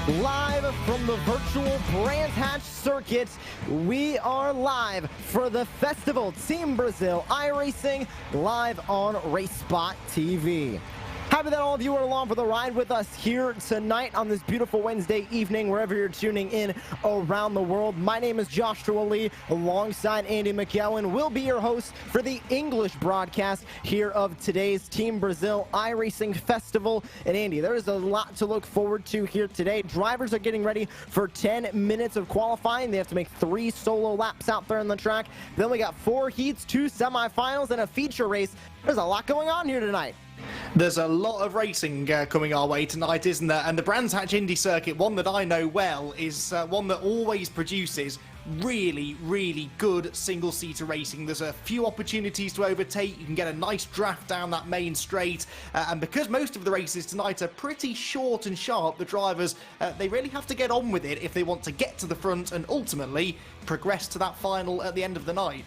Live from the virtual Brands Hatch circuit, we are live for the festival. Team Brazil iRacing live on RaceSpot TV. Happy that all of you are along for the ride with us here tonight on this beautiful Wednesday evening, wherever you're tuning in around the world. My name is Joshua Lee, alongside Andy McGowan. We'll be your host for the English broadcast here of today's Team Brazil iRacing Festival. And Andy, there is a lot to look forward to here today. Drivers are getting ready for 10 minutes of qualifying. They have to make 3 solo laps out there on the track. Then we got 4 heats, 2 semifinals, and a feature race. There's a lot going on here tonight. There's a lot of racing coming our way tonight, isn't there? And the Brands Hatch Indy Circuit, one that I know well, is one that always produces really good single-seater racing. There's a few opportunities to overtake. You can get a nice draft down that main straight. And because most of the races tonight are pretty short and sharp, the drivers, they really have to get on with it if they want to get to the front and ultimately progress to that final at the end of the night.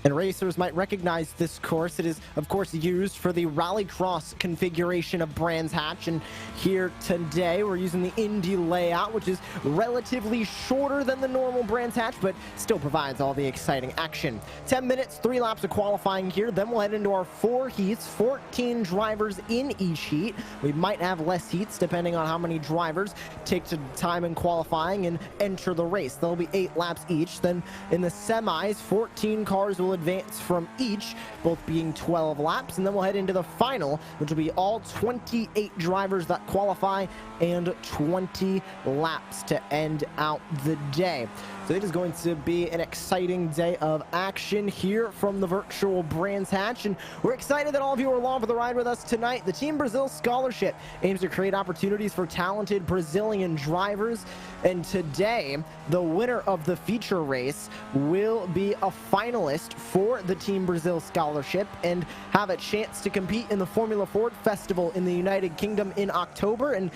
And racers might recognize this course. It is, of course, used for the Rallycross configuration of Brands Hatch. And here today, we're using the Indy layout, which is relatively shorter than the normal Brands Hatch, but still provides all the exciting action. 10 minutes, 3 laps of qualifying here. Then we'll head into our 4 heats, 14 drivers in each heat. We might have less heats, depending on how many drivers take to time in qualifying and enter the race. There'll be 8 laps each. Then in the semis, 14 cars will advance from each, both being 12 laps, and then we'll head into the final, which will be all 28 drivers that qualify and 20 laps to end out the day. So it is going to be an exciting day of action here from the virtual Brands Hatch, and we're excited that all of you are along for the ride with us tonight. The Team Brazil Scholarship aims to create opportunities for talented Brazilian drivers, and today the winner of the feature race will be a finalist for the Team Brazil Scholarship and have a chance to compete in the Formula Ford Festival in the United Kingdom in October. And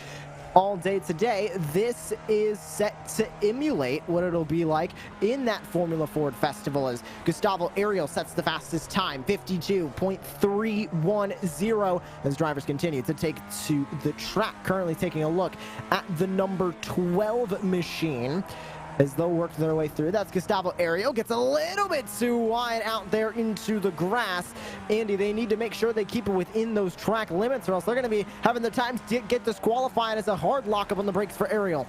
all day today, this is set to emulate what it'll be like in that Formula Ford Festival, as Gustavo Ariel sets the fastest time, 52.310, as drivers continue to take to the track. Currently taking a look at the number 12 machine as they'll work their way through. That's Gustavo Ariel. Gets a little bit too wide out there into the grass. Andy, they need to make sure they keep it within those track limits, or else they're going to be having the time to get disqualified as a hard lockup on the brakes for Ariel.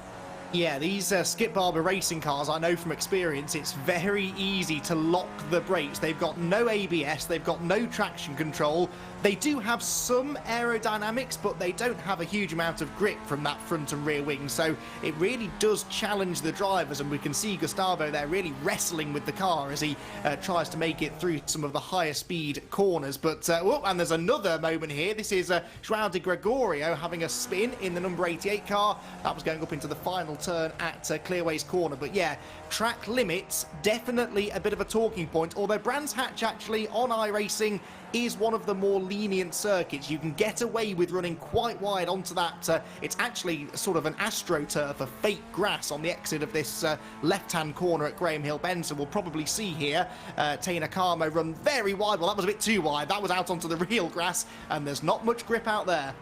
Yeah, these Skip Barber racing cars, I know from experience, it's very easy to lock the brakes. They've got no ABS, they've got no traction control. They do have some aerodynamics, but they don't have a huge amount of grip from that front and rear wing. So it really does challenge the drivers, and we can see Gustavo there really wrestling with the car as he tries to make it through some of the higher speed corners. But, and there's another moment here. This is João de Gregorio having a spin in the number 88 car. That was going up into the final turn at Clearways Corner. But yeah, track limits, definitely a bit of a talking point, although Brands Hatch actually on iRacing is one of the more lenient circuits. You can get away with running quite wide onto that. It's actually sort of an AstroTurf, a fake grass on the exit of this left-hand corner at Graham Hill Bend. So we'll probably see here Tana Carmo run very wide. Well, that was a bit too wide. That was out onto the real grass, and there's not much grip out there.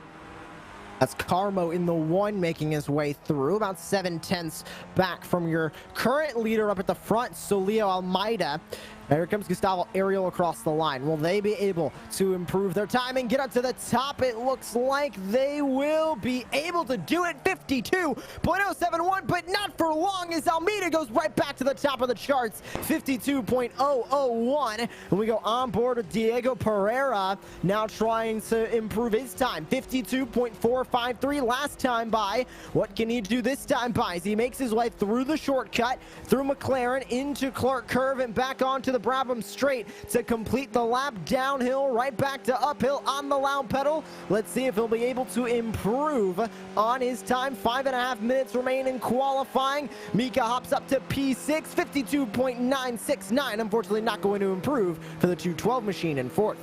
That's Carmo in the 1 making his way through, about 7/10 back from your current leader up at the front, Solio Almeida. Here comes Gustavo Ariel across the line. Will they be able to improve their time and get up to the top? It looks like they will be able to do it. 52.071, but not for long, as Almeida goes right back to the top of the charts. 52.001. And we go on board with Diego Pereira, now trying to improve his time. 52.453 last time by. What can he do this time by? As he makes his way through the shortcut, through McLaren, into Clark Curve, and back onto the Brabham straight to complete the lap downhill, right back to uphill on the loud pedal. Let's see if he'll be able to improve on his time. 5.5 minutes remain in qualifying. Mika hops up to P6, 52.969. Unfortunately, not going to improve for the 212 machine in 4th.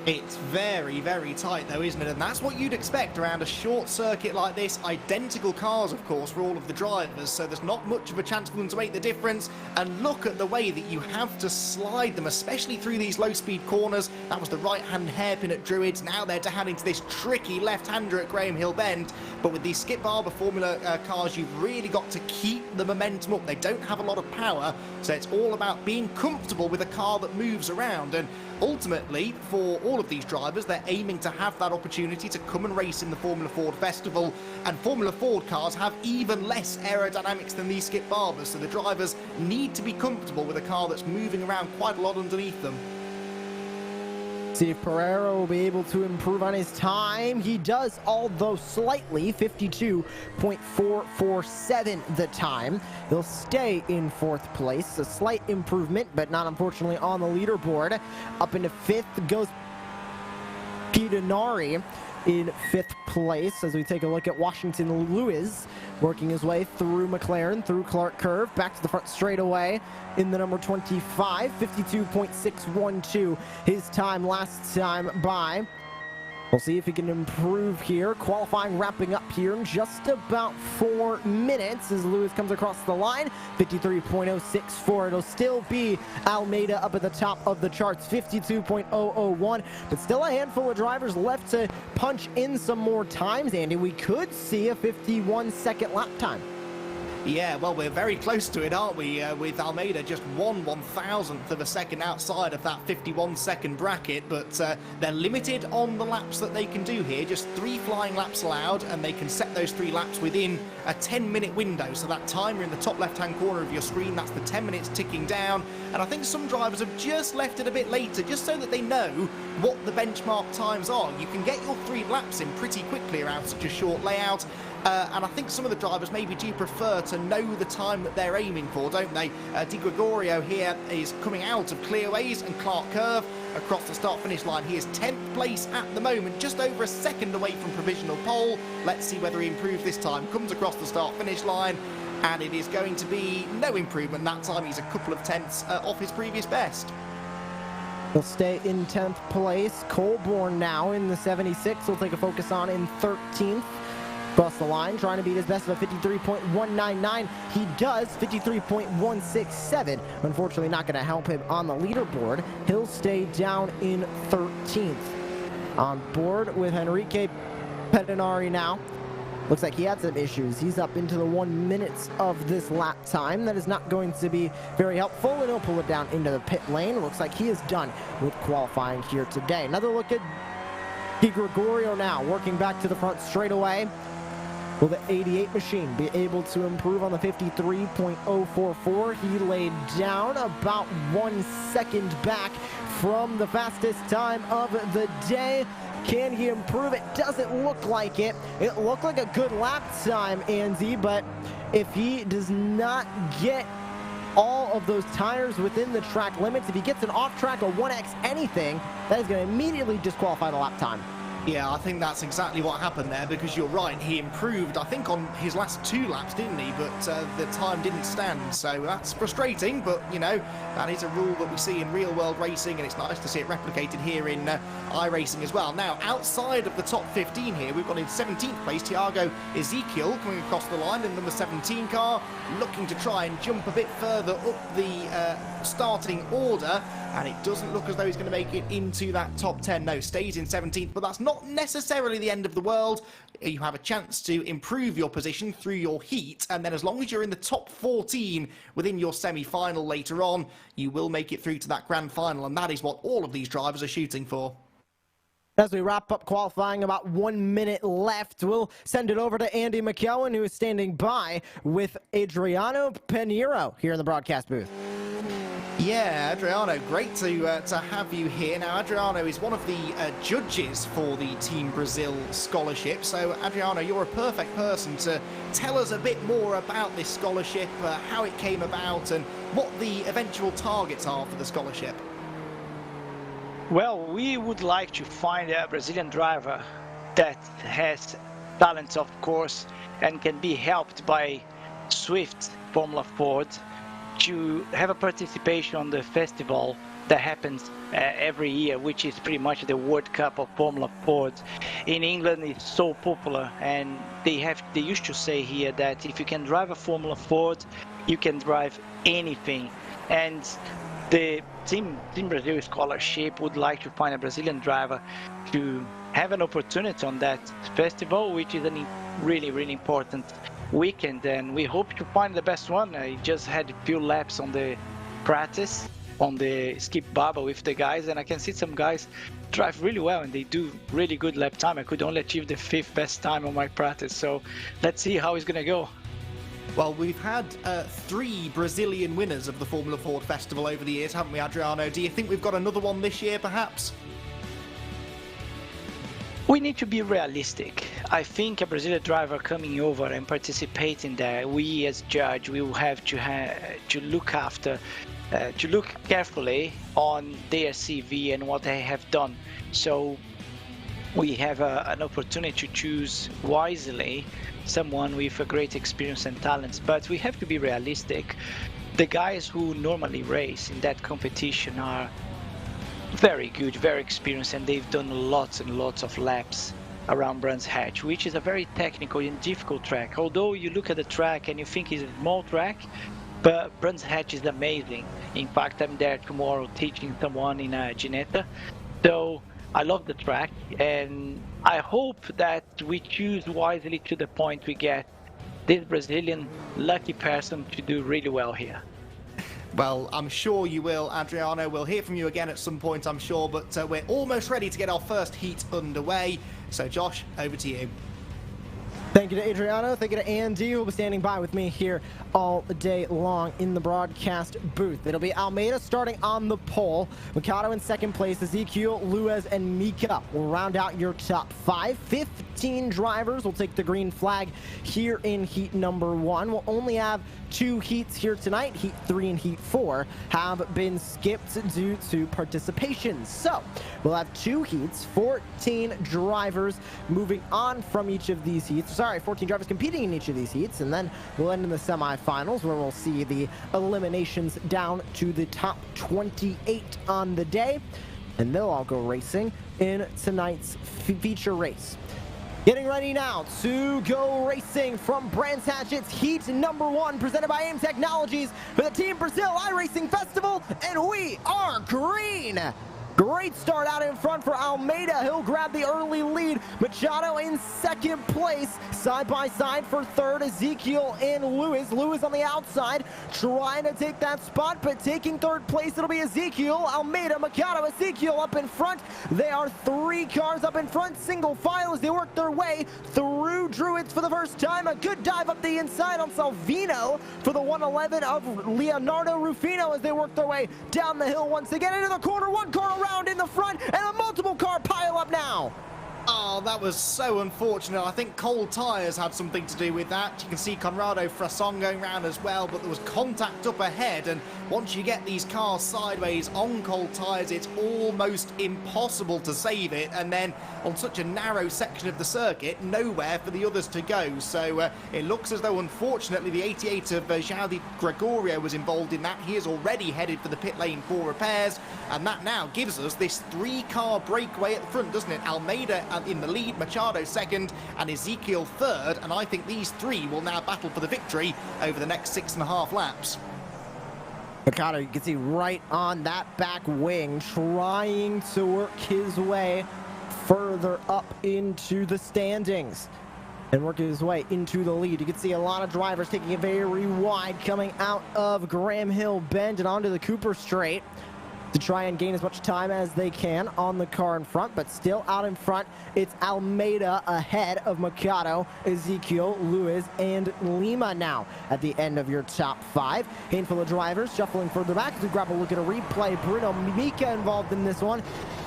It's very, very tight though, isn't it? And that's what you'd expect around a short circuit like this. Identical cars, of course, for all of the drivers, so there's not much of a chance for them to make the difference. And look at the way that you have to slide them, especially through these low-speed corners. That was the right-hand hairpin at Druids. Now they're down into this tricky left-hander at Graham Hill Bend. But with these Skip Barber Formula cars, you've really got to keep the momentum up. They don't have a lot of power, so it's all about being comfortable with a car that moves around. And ultimately, for all of these drivers, they're aiming to have that opportunity to come and race in the Formula Ford Festival, and Formula Ford cars have even less aerodynamics than these Skip Barbers, so the drivers need to be comfortable with a car that's moving around quite a lot underneath them. See if Pereira will be able to improve on his time. He does, although slightly, 52.447 the time. He'll stay in 4th place. A slight improvement, but not unfortunately on the leaderboard. Up into 5th goes Pidanari in 5th place as we take a look at Washington Lewis working his way through McLaren, through Clark Curve, back to the front straightaway in the number 25, 52.612 his time last time by. We'll see if he can improve here. Qualifying wrapping up here in just about 4 minutes as Lewis comes across the line. 53.064. It'll still be Almeida up at the top of the charts. 52.001. But still a handful of drivers left to punch in some more times, Andy. We could see a 51-second lap time. Yeah, well, we're very close to it, aren't we? With Almeida just 1/1000th of a second outside of that 51-second bracket, but they're limited on the laps that they can do here. Just 3 flying laps allowed, and they can set those 3 laps within a 10-minute window. So that timer in the top left-hand corner of your screen, that's the 10 minutes ticking down. And I think some drivers have just left it a bit later, just so that they know what the benchmark times are. You can get your 3 laps in pretty quickly around such a short layout. And I think some of the drivers maybe do prefer to know the time that they're aiming for, don't they? Di Gregorio here is coming out of Clearways and Clark Curve across the start-finish line. He is 10th place at the moment, just over a second away from provisional pole. Let's see whether he improves this time. Comes across the start-finish line, and it is going to be no improvement that time. He's a couple of tenths off his previous best. He'll stay in 10th place. Colborn now in the 76. We'll take a focus on in 13th. Across the line, trying to beat his best of a 53.199. He does 53.167. Unfortunately, not going to help him on the leaderboard. He'll stay down in 13th. On board with Enrique Pedinari now. Looks like he had some issues. He's up into the 1 minutes of this lap time. That is not going to be very helpful, and he'll pull it down into the pit lane. Looks like he is done with qualifying here today. Another look at Di Gregorio now, working back to the front straightaway. Will the 88 machine be able to improve on the 53.044? He laid down about 1 second back from the fastest time of the day. Can he improve? It doesn't look like it. It looked like a good lap time, Andy, but if he does not get all of those tires within the track limits, if he gets an off track or 1x anything, that is going to immediately disqualify the lap time. Yeah, I think that's exactly what happened there, because you're right, he improved, I think, on his last 2 laps, didn't he? But the time didn't stand, so that's frustrating, but, you know, that is a rule that we see in real-world racing, and it's nice to see it replicated here in iRacing as well. Now, outside of the top 15 here, we've got in 17th place, Thiago Ezekiel coming across the line in number 17 car, looking to try and jump a bit further up the starting order, and it doesn't look as though he's going to make it into that top 10. No, stays in 17th, but that's not necessarily the end of the world. You have a chance to improve your position through your heat, and then as long as you're in the top 14 within your semi-final later on, you will make it through to that grand final, and that is what all of these drivers are shooting for. As we wrap up qualifying, about 1 minute left, we'll send it over to Andy McKellen, who is standing by with Adriano Pinheiro here in the broadcast booth. Yeah, Adriano, great to have you here. Now, Adriano is one of the judges for the Team Brazil scholarship. So, Adriano, you're a perfect person to tell us a bit more about this scholarship, how it came about, and what the eventual targets are for the scholarship. Well, we would like to find a Brazilian driver that has talent, of course, and can be helped by Swift Formula Ford to have a participation on the festival that happens every year, which is pretty much the World Cup of Formula Ford. In England, it's so popular, and they used to say here that if you can drive a Formula Ford, you can drive anything. And the Team Brazil Scholarship would like to find a Brazilian driver to have an opportunity on that festival, which is a really, really important weekend, and we hope to find the best one. I just had a few laps on the practice on the skip bubble with the guys, and I can see some guys drive really well and they do really good lap time. I could only achieve the 5th best time on my practice, so let's see how it's gonna go. Well, we've had 3 Brazilian winners of the Formula Ford Festival over the years, haven't we, Adriano? Do you think we've got another one this year, perhaps? We need to be realistic. I think a Brazilian driver coming over and participating there, we as judge, we will have to look after, to look carefully on their CV and what they have done. So we have an opportunity to choose wisely someone with a great experience and talents, but we have to be realistic. The guys who normally race in that competition are very good, very experienced, and they've done lots and lots of laps around Brands Hatch, which is a very technical and difficult track. Although you look at the track and you think it's a small track, but Brands Hatch is amazing. In fact, I'm there tomorrow teaching someone in Gineta. So I love the track, and I hope that we choose wisely to the point we get this Brazilian lucky person to do really well here. Well, I'm sure you will, Adriano. We'll hear from you again at some point, I'm sure, but we're almost ready to get our first heat underway. So, Josh, over to you. Thank you to Adriano. Thank you to Andy, who will be standing by with me here all day long in the broadcast booth. It'll be Almeida starting on the pole. Mikado in second place. Ezekiel, Luez, and Mika will round out your top 5. 15 drivers will take the green flag here in heat number 1. We'll only have 2 heats here tonight. Heat 3 and heat 4 have been skipped due to participation. So we'll have 2 heats, 14 drivers moving on from each of these heats. Sorry, 14 drivers competing in each of these heats, and then we'll end in the semifinals where we'll see the eliminations down to the top 28 on the day, and they'll all go racing in tonight's feature race. Getting ready now to go racing from Brands Hatch. It's heat number 1 presented by AIM Technologies for the Team Brazil iRacing Festival, and we are green. Great start out in front for Almeida. He'll grab the early lead. Machado in second place. Side by side for third, Ezekiel and Luez. Luez on the outside, trying to take that spot, but taking third place, it'll be Ezekiel, Almeida, Machado, Ezekiel up in front. They are 3 cars up in front, single file as they work their way through Druids for the first time. A good dive up the inside on Salvino for the 111 of Leonardo Rufino as they work their way down the hill once again into the corner. 1 car around in the front, and a multiple car pile up now. Oh, that was so unfortunate. I think cold tyres had something to do with that. You can see Conrado Frasson going round as well, but there was contact up ahead, and once you get these cars sideways on cold tyres, it's almost impossible to save it, and then on such a narrow section of the circuit, nowhere for the others to go. So it looks as though, unfortunately, the 88 of João Gregorio was involved in that. He is already headed for the pit lane for repairs, and that now gives us this 3-car breakaway at the front, doesn't it? Almeida in the lead, Machado second, and Ezekiel third, and I think these 3 will now battle for the victory over the next 6.5 laps. Machado, you can see right on that back wing, trying to work his way further up into the standings and work his way into the lead. You can see a lot of drivers taking it very wide coming out of Graham Hill Bend and onto the Cooper Straight to try and gain as much time as they can on the car in front, but still out in front, it's Almeida ahead of Mikado, Ezekiel, Luez, and Lima now at the end of your top 5. Handful of drivers shuffling further back as we grab a look at a replay. Bruno Mika involved in this one.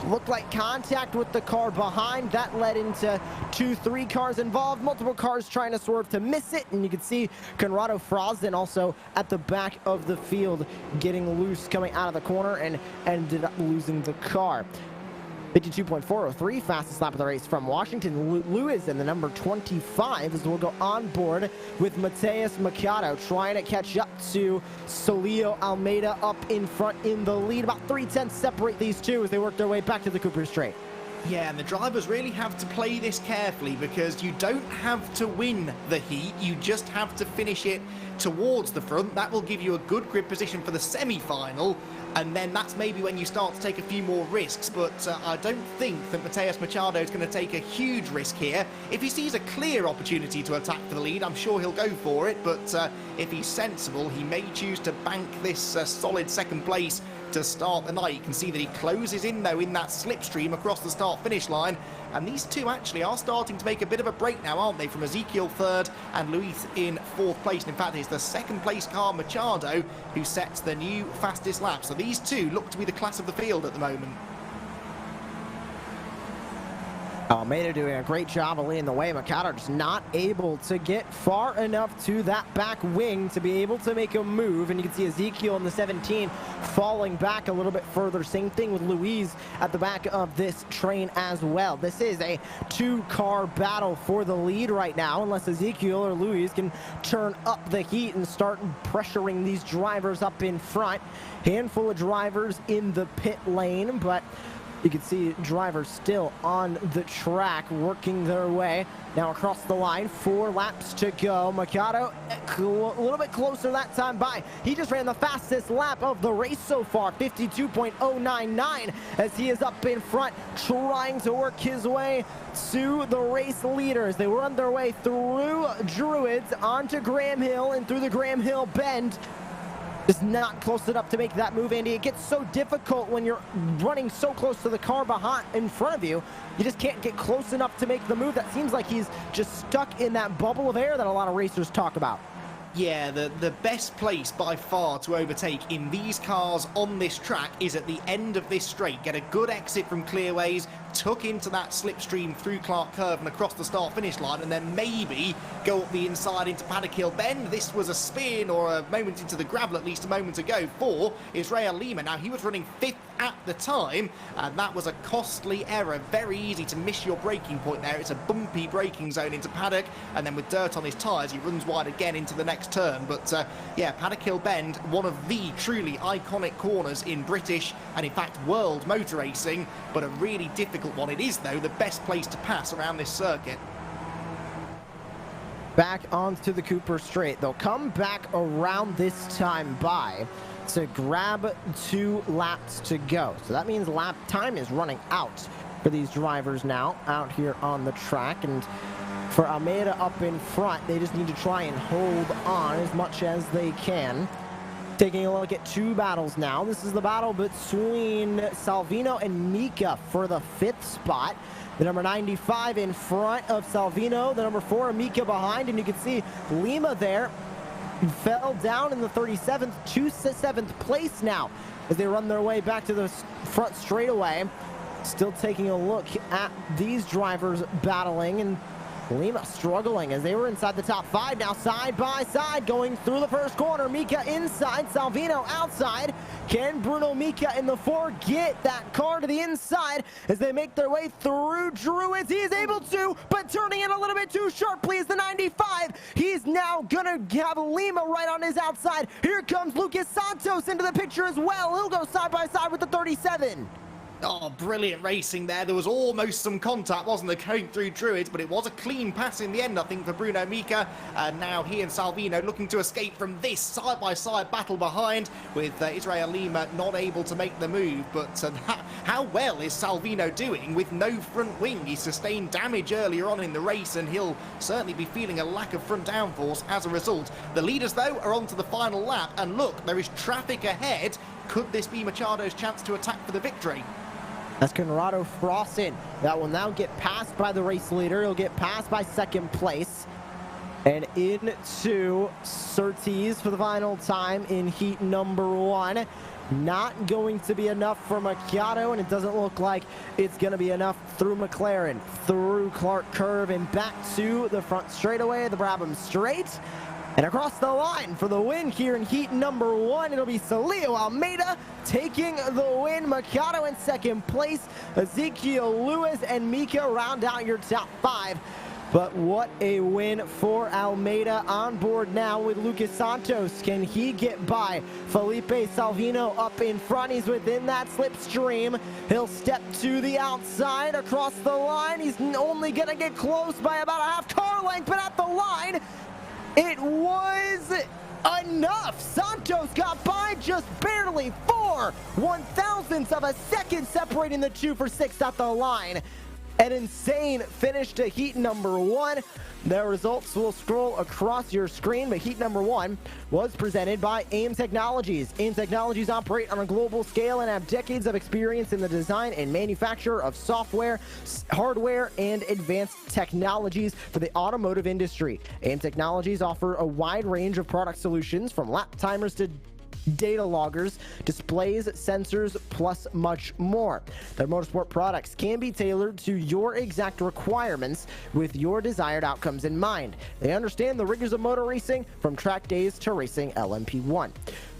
Looked like contact with the car behind. That led into 2-3 cars involved. Multiple cars trying to swerve to miss it. And you can see Conrado Frosden also at the back of the field getting loose coming out of the corner and ended up losing the car. 52.403, fastest lap of the race from Washington. Lewis in the number 25 as we'll go on board with Mateus Machado trying to catch up to Solio Almeida up in front in the lead. About 3/10 separate these two as they work their way back to the Cooper Straight. Yeah, and the drivers really have to play this carefully because you don't have to win the heat, you just have to finish it towards the front. That will give you a good grid position for the semi-final, and then that's maybe when you start to take a few more risks. But I don't think that Mateus Machado is going to take a huge risk here. If he sees a clear opportunity to attack for the lead, I'm sure he'll go for it, but if he's sensible, he may choose to bank this solid second place to start the night. You can see that he closes in though in that slipstream across the start-finish line, and these two actually are starting to make a bit of a break now, aren't they, from Ezekiel third and Luis in fourth place. And in fact, it's the second place car, Machado, who sets the new fastest lap. So these two look to be the class of the field at the moment. Almeida doing a great job of leading the way. Machado just not able to get far enough to that back wing to be able to make a move. And you can see Ezekiel in the 17 falling back a little bit further. Same thing with Luis at the back of this train as well. This is a two-car battle for the lead right now, unless Ezekiel or Luis can turn up the heat and start pressuring these drivers up in front. Handful of drivers in the pit lane, but you can see drivers still on the track working their way. Now across the line, 4 laps to go. Machado a little bit closer that time by. He just ran the fastest lap of the race so far, 52.099, as he is up in front trying to work his way to the race leaders. They run their way through Druids onto Graham Hill and through the Graham Hill bend. Is not close enough to make that move, Andy. It gets so difficult when you're running so close to the car behind in front of you. You just can't get close enough to make the move. That seems like he's just stuck in that bubble of air that a lot of racers talk about. Yeah, the best place by far to overtake in these cars on this track is at the end of this straight. Get a good exit from Clearways, tuck into that slipstream through Clark Curve and across the start-finish line, and then maybe go up the inside into Paddock Hill Bend. This was a spin or a moment into the gravel at least a moment ago for Israel Lima. Now, he was running 5th at the time, and that was a costly error. Very easy to miss your braking point there. It's a bumpy braking zone into Paddock, and then with dirt on his tyres, he runs wide again into the next turn. But yeah, Paddock Hill Bend, one of the truly iconic corners in British and in fact world motor racing, but a really difficult one. It is though the best place to pass around this circuit. Back onto the Cooper Straight. They'll come back around this time by to grab 2 laps to go. So that means lap time is running out for these drivers now out here on the track. And for Almeida up in front, they just need to try and hold on as much as they can. Taking a look at 2 battles now. This is the battle between Salvino and Mika for the 5th spot. The number 95 in front of Salvino, the number 4 Mika behind, and you can see Lima there fell down in the 37th to 7th place now as they run their way back to the front straightaway. Still taking a look at these drivers battling, and Lima struggling as they were inside the top 5. Now side by side going through the first corner. Mika inside, Salvino outside. Can Bruno Mika in the 4 get that car to the inside as they make their way through Druids? He is able to, but turning it a little bit too sharply is the 95. He's now gonna have Lima right on his outside. Here comes Lucas Santos into the picture as well. He'll go side by side with the 37. Oh, brilliant racing there. There was almost some contact, wasn't there, going through Druids, but it was a clean pass in the end, I think, for Bruno Mika. And now he and Salvino looking to escape from this side-by-side battle behind, with Israel Lima not able to make the move. But how well is Salvino doing with no front wing? He sustained damage earlier on in the race, and he'll certainly be feeling a lack of front downforce as a result. The leaders, though, are on to the final lap, and look, there is traffic ahead. Could this be Machado's chance to attack for the victory? That's Conrado Frosson. That will now get passed by the race leader. He'll get passed by 2nd place. And into Surtees for the final time in heat number 1. Not going to be enough for Machado, and it doesn't look like it's going to be enough through McLaren, through Clark Curve, and back to the front straightaway, the Brabham Straight. And across the line for the win here in heat number 1, it'll be Salio Almeida taking the win. Mikado in second place. Ezekiel Lewis and Mika round out your top 5. But what a win for Almeida. On board now with Lucas Santos. Can he get by Felipe Salvino up in front? He's within that slipstream. He'll step to the outside across the line. He's only going to get close by about a half car length, but at the line, it was enough. Santos got by just barely 4/1000ths of a second, separating the two for 6th at the line. An insane finish to heat number 1. The results will scroll across your screen, but heat number 1 was presented by AIM Technologies. AIM Technologies operate on a global scale and have decades of experience in the design and manufacture of software, hardware, and advanced technologies for the automotive industry. AIM Technologies offer a wide range of product solutions from lap timers to data loggers, displays, sensors, plus much more. Their motorsport products can be tailored to your exact requirements with your desired outcomes in mind. They understand the rigors of motor racing from track days to racing LMP1.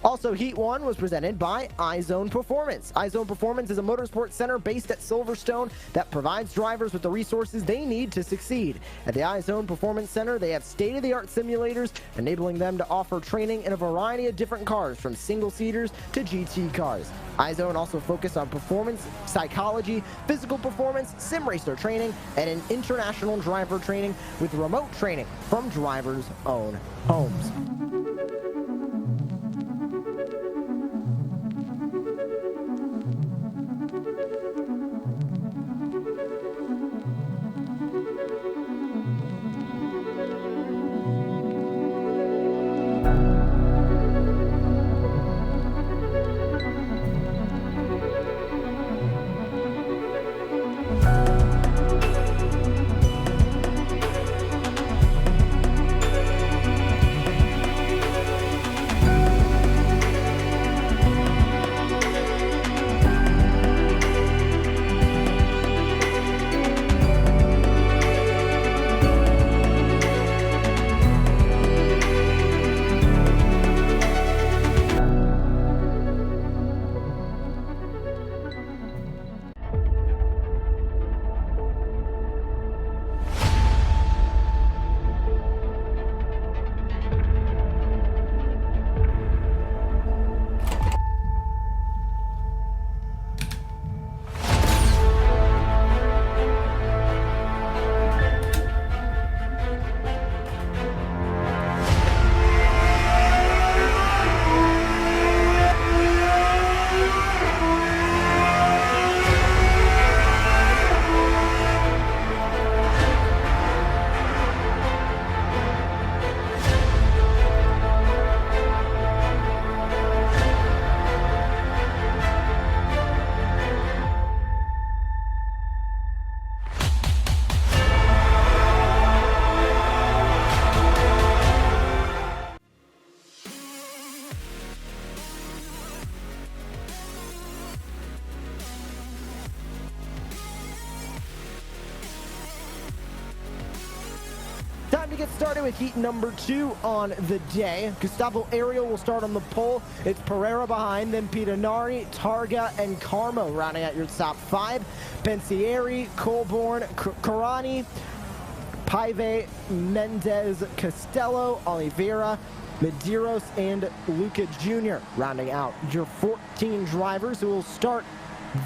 Also, Heat 1 was presented by iZone Performance. iZone Performance is a motorsport center based at Silverstone that provides drivers with the resources they need to succeed. At the iZone Performance Center, they have state-of-the-art simulators, enabling them to offer training in a variety of different cars, from single-seaters to GT cars. iZone also focus on performance, psychology, physical performance, sim racer training, and an international driver training with remote training from drivers' own homes. Time to get started with heat number 2 on the day. Gustavo Ariel will start on the pole. It's Pereira behind, then Pitanari, Targa, and Carmo rounding out your top 5. Pensieri, Colborn, Carani, Paive, Mendez, Costello, Oliveira, Medeiros, and Luca Jr. rounding out your 14 drivers who will start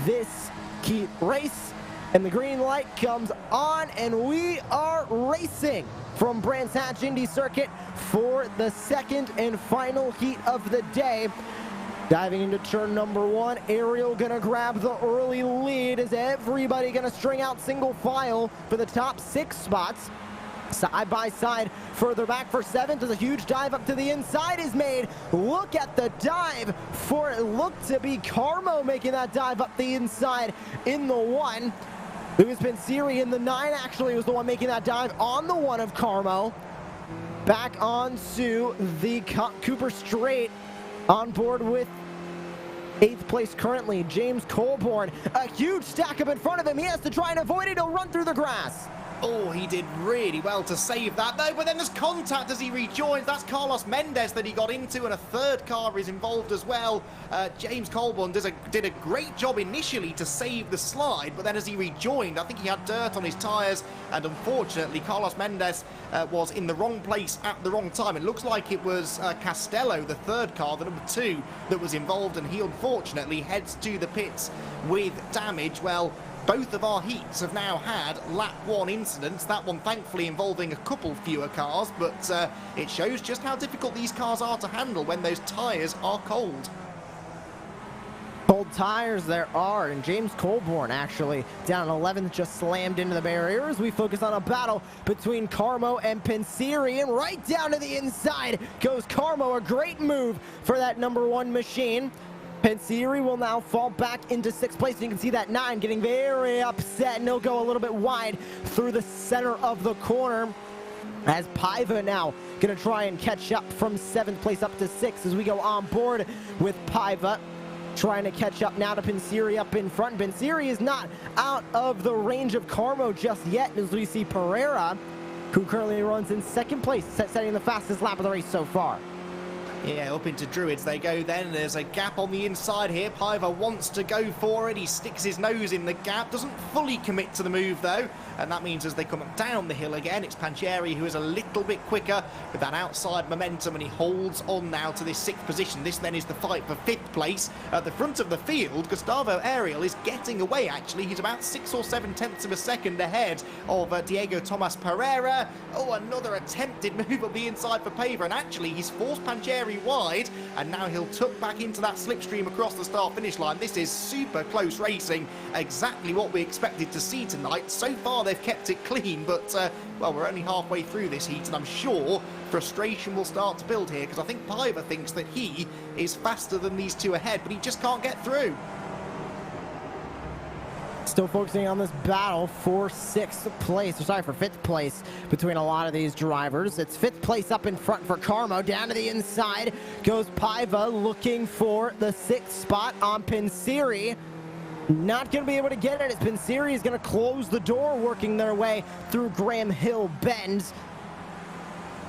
this heat race. And the green light comes on, and we are racing from Brands Hatch Indy Circuit for the second and final heat of the day. Diving into turn number 1, Ariel gonna grab the early lead. Is everybody gonna string out single file for the top 6 spots? Side by side, further back for 7th as a huge dive up to the inside is made. Look at the dive for it looked to be Carmo making that dive up the inside in the 1. Luis Pensieri in the 9 actually was the one making that dive on the 1 of Carmo. Back onto the Cooper Straight, on board with 8th place currently, James Colborn. A huge stack up in front of him. He has to try and avoid it. He'll run through the grass. Oh, he did really well to save that, though. But then there's contact as he rejoins. That's Carlos Mendes that he got into, and a third car is involved as well. James Colburn did a great job initially to save the slide, but then as he rejoined, I think he had dirt on his tyres, and unfortunately, Carlos Mendes was in the wrong place at the wrong time. It looks like it was Castello, the third car, the number 2, that was involved, and he unfortunately heads to the pits with damage. Well, both of our heats have now had lap 1 incidents, that one thankfully involving a couple fewer cars, but it shows just how difficult these cars are to handle when those tyres are cold. Cold tires there are, and James Colburn actually down 11th, just slammed into the barrier as we focus on a battle between Carmo and Pensiri, and right down to the inside goes Carmo. A great move for that number 1 machine. Pensiri will now fall back into 6th place. You can see that 9 getting very upset, and he'll go a little bit wide through the center of the corner, as Paiva now going to try and catch up from 7th place up to 6th as we go on board with Paiva trying to catch up now to Pensiri up in front. Pensiri is not out of the range of Carmo just yet, as we see Pereira, who currently runs in 2nd place, setting the fastest lap of the race so far. Yeah, up into Druids they go then. There's a gap on the inside here. Paiva wants to go for it. He sticks his nose in the gap. Doesn't fully commit to the move, though. And that means as they come down the hill again, it's Pancheri who is a little bit quicker with that outside momentum, and he holds on now to this 6th position. This then is the fight for 5th place. At the front of the field, Gustavo Ariel is getting away, actually. He's about 6 or 7 tenths of a second ahead of Diego Tomas Pereira. Oh, another attempted move up the inside for Paiva, and actually he's forced Pancheri wide, and now he'll tuck back into that slipstream across the start-finish line. This is super close racing, exactly what we expected to see tonight. So far they've kept it clean, but well, we're only halfway through this heat, and I'm sure frustration will start to build here, because I think Paiva thinks that he is faster than these 2 ahead, but he just can't get through. Still focusing on this battle for 6th place, or sorry, for 5th place between a lot of these drivers. It's 5th place up in front for Carmo. Down to the inside goes Paiva, looking for the 6th spot on Pensiri. Not going to be able to get it, as Pensiri is going to close the door, working their way through Graham Hill Bends.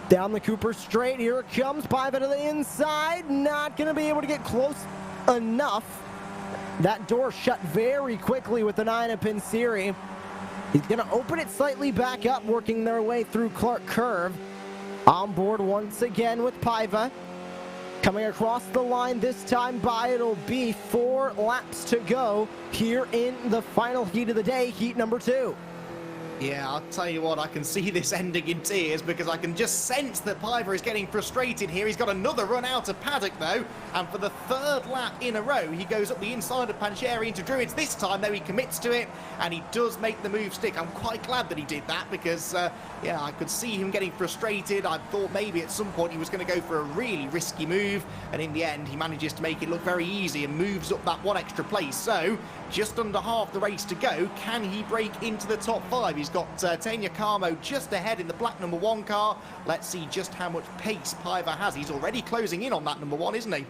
Down the Cooper Straight, here it comes. Paiva to the inside, not going to be able to get close enough. That door shut very quickly with the 9 of Pensiri. He's going to open it slightly back up, working their way through Clark Curve. On board once again with Paiva. Coming across the line this time by, it'll be 4 laps to go here in the final heat of the day, heat number 2. Yeah, I'll tell you what, I can see this ending in tears, because I can just sense that Paiva is getting frustrated here. He's got another run out of paddock, though, and for the 3rd lap in a row, he goes up the inside of Pancheri into Druids. This time, though, he commits to it, and he does make the move stick. I'm quite glad that he did that, because, yeah, I could see him getting frustrated. I thought maybe at some point he was going to go for a really risky move, and in the end, he manages to make it look very easy and moves up that 1 extra place. So, just under half the race to go. Can he break into the top 5? He's got Tanya Carmo just ahead in the black number 1 car. Let's see just how much pace Paiva has. He's already closing in on that number 1, isn't he?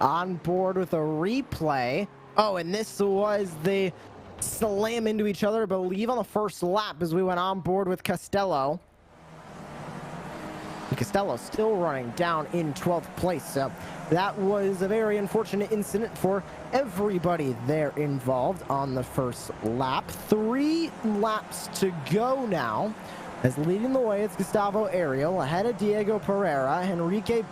On board with a replay. Oh, and this was the slam into each other, I believe, on the 1st lap as we went on board with Castello. Castello still running down in 12th place. So that was a very unfortunate incident for everybody there involved on the 1st lap. 3 laps to go now, as leading the way it's Gustavo Ariel ahead of Diego Pereira, Enrique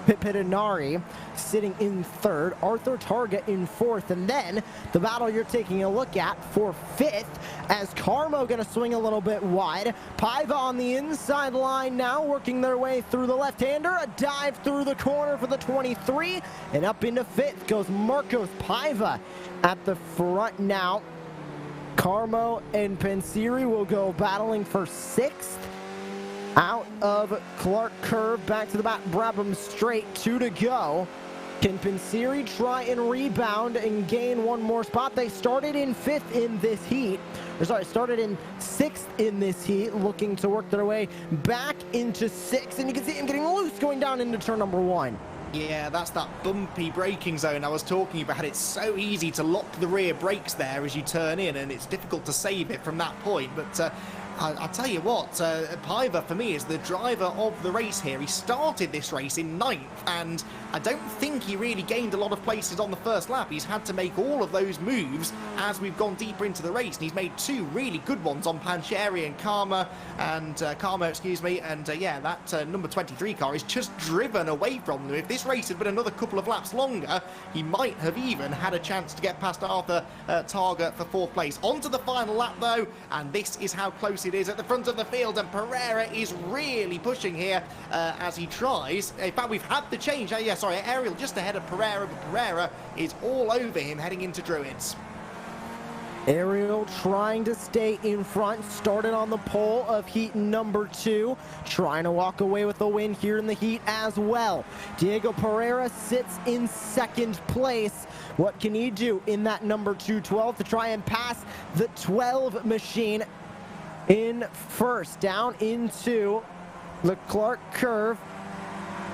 Pipinari sitting in 3rd, Arthur Targa in 4th, and then the battle you're taking a look at for 5th, as Carmo going to swing a little bit wide. Paiva on the inside line now, working their way through the left-hander, a dive through the corner for the 23, and up into 5th goes Marcos Paiva at the front now. Carmo and Pensiri will go battling for 6th. Out of Clark Curve, back to the back, Brabham Straight, 2 to go. Can Pensiri try and rebound and gain 1 more spot? They started in 5th in this heat. Or sorry, started in 6th in this heat, looking to work their way back into 6th. And you can see him getting loose going down into turn number 1. Yeah, that's that bumpy braking zone I was talking about. It's so easy to lock the rear brakes there as you turn in, and it's difficult to save it from that point. But I'll tell you what, Piver for me is the driver of the race here. He started this race in 9th, and I don't think he really gained a lot of places on the first lap. He's had to make all of those moves as we've gone deeper into the race, and he's made 2 really good ones on Pancheri and Karma, excuse me, and yeah, that number 23 car is just driven away from them. If this race had been another couple of laps longer, he might have even had a chance to get past Arthur Targa for 4th place. On to the final lap though, and this is how close it is at the front of the field, and Pereira is really pushing here as he tries. In fact, we've had the change. Ariel just ahead of Pereira, but Pereira is all over him heading into Druids. Ariel trying to stay in front, started on the pole of heat number 2, trying to walk away with the win here in the heat as well. Diego Pereira sits in 2nd place. What can he do in that number 212 to try and pass the 12 machine in 1st, down into the Clark curve,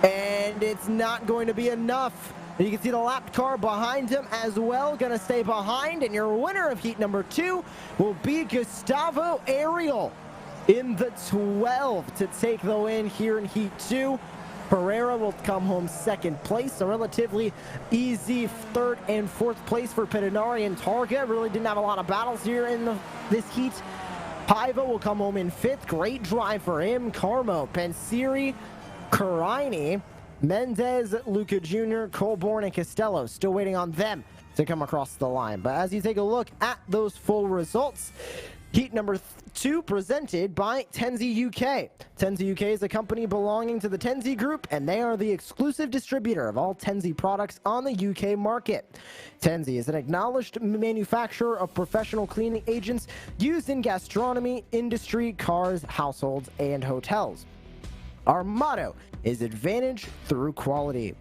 and it's not going to be enough. You can see the lapped car behind him as well, gonna stay behind, and your winner of heat number 2 will be Gustavo Ariel in the 12 to take the win here in heat 2. Pereira will come home 2nd place, a relatively easy 3rd and 4th place for Pedinari and Targa. Really didn't have a lot of battles here in this heat. Paiva will come home in 5th. Great drive for him. Carmo, Pansiri, Karaini, Mendez, Luca Jr., Colborn, and Costello. Still waiting on them to come across the line. But as you take a look at those full results, heat number 2 presented by Tenzi UK. Tenzi UK is a company belonging to the Tenzi Group, and they are the exclusive distributor of all Tenzi products on the UK market. Tenzi is an acknowledged manufacturer of professional cleaning agents used in gastronomy, industry, cars, households, and hotels. Our motto is advantage through quality.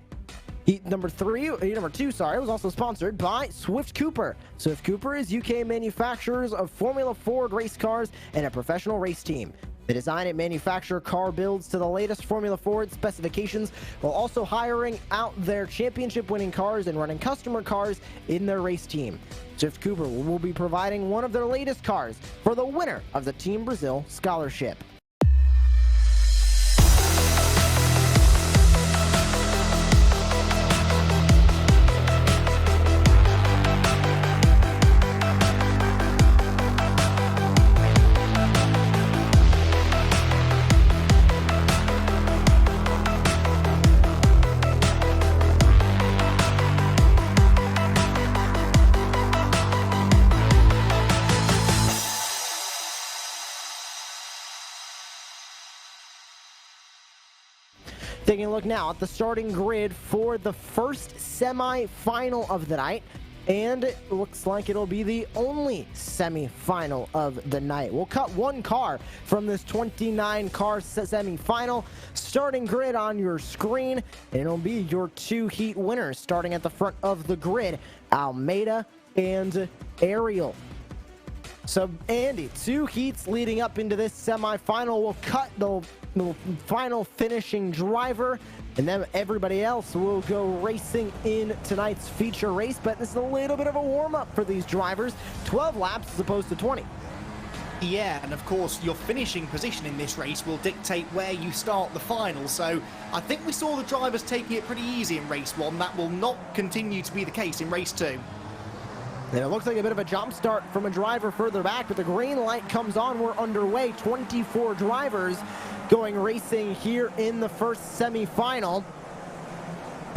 Heat number 2, was also sponsored by Swift Cooper. Swift Cooper is UK manufacturers of Formula Ford race cars and a professional race team. They design and manufacture car builds to the latest Formula Ford specifications, while also hiring out their championship-winning cars and running customer cars in their race team. Swift Cooper will be providing one of their latest cars for the winner of the Team Brazil Scholarship. Taking a look now at the starting grid for the first semi-final of the night, and it looks like it'll be the only semi-final of the night. We'll cut one car from this 29-car semi-final. Starting grid on your screen, and it'll be your 2 heat winners starting at the front of the grid, Almeida and Ariel. So, Andy, 2 heats leading up into this semi-final. We'll cut the final finishing driver, and then everybody else will go racing in tonight's feature race. But this is a little bit of a warm-up for these drivers. 12 laps as opposed to 20. Yeah, and of course your finishing position in this race will dictate where you start the final. So I think we saw the drivers taking it pretty easy in race 1. That will not continue to be the case in race 2. And it looks like a bit of a jump start from a driver further back, but the green light comes on. We're underway. 24 drivers going racing here in the first semi-final.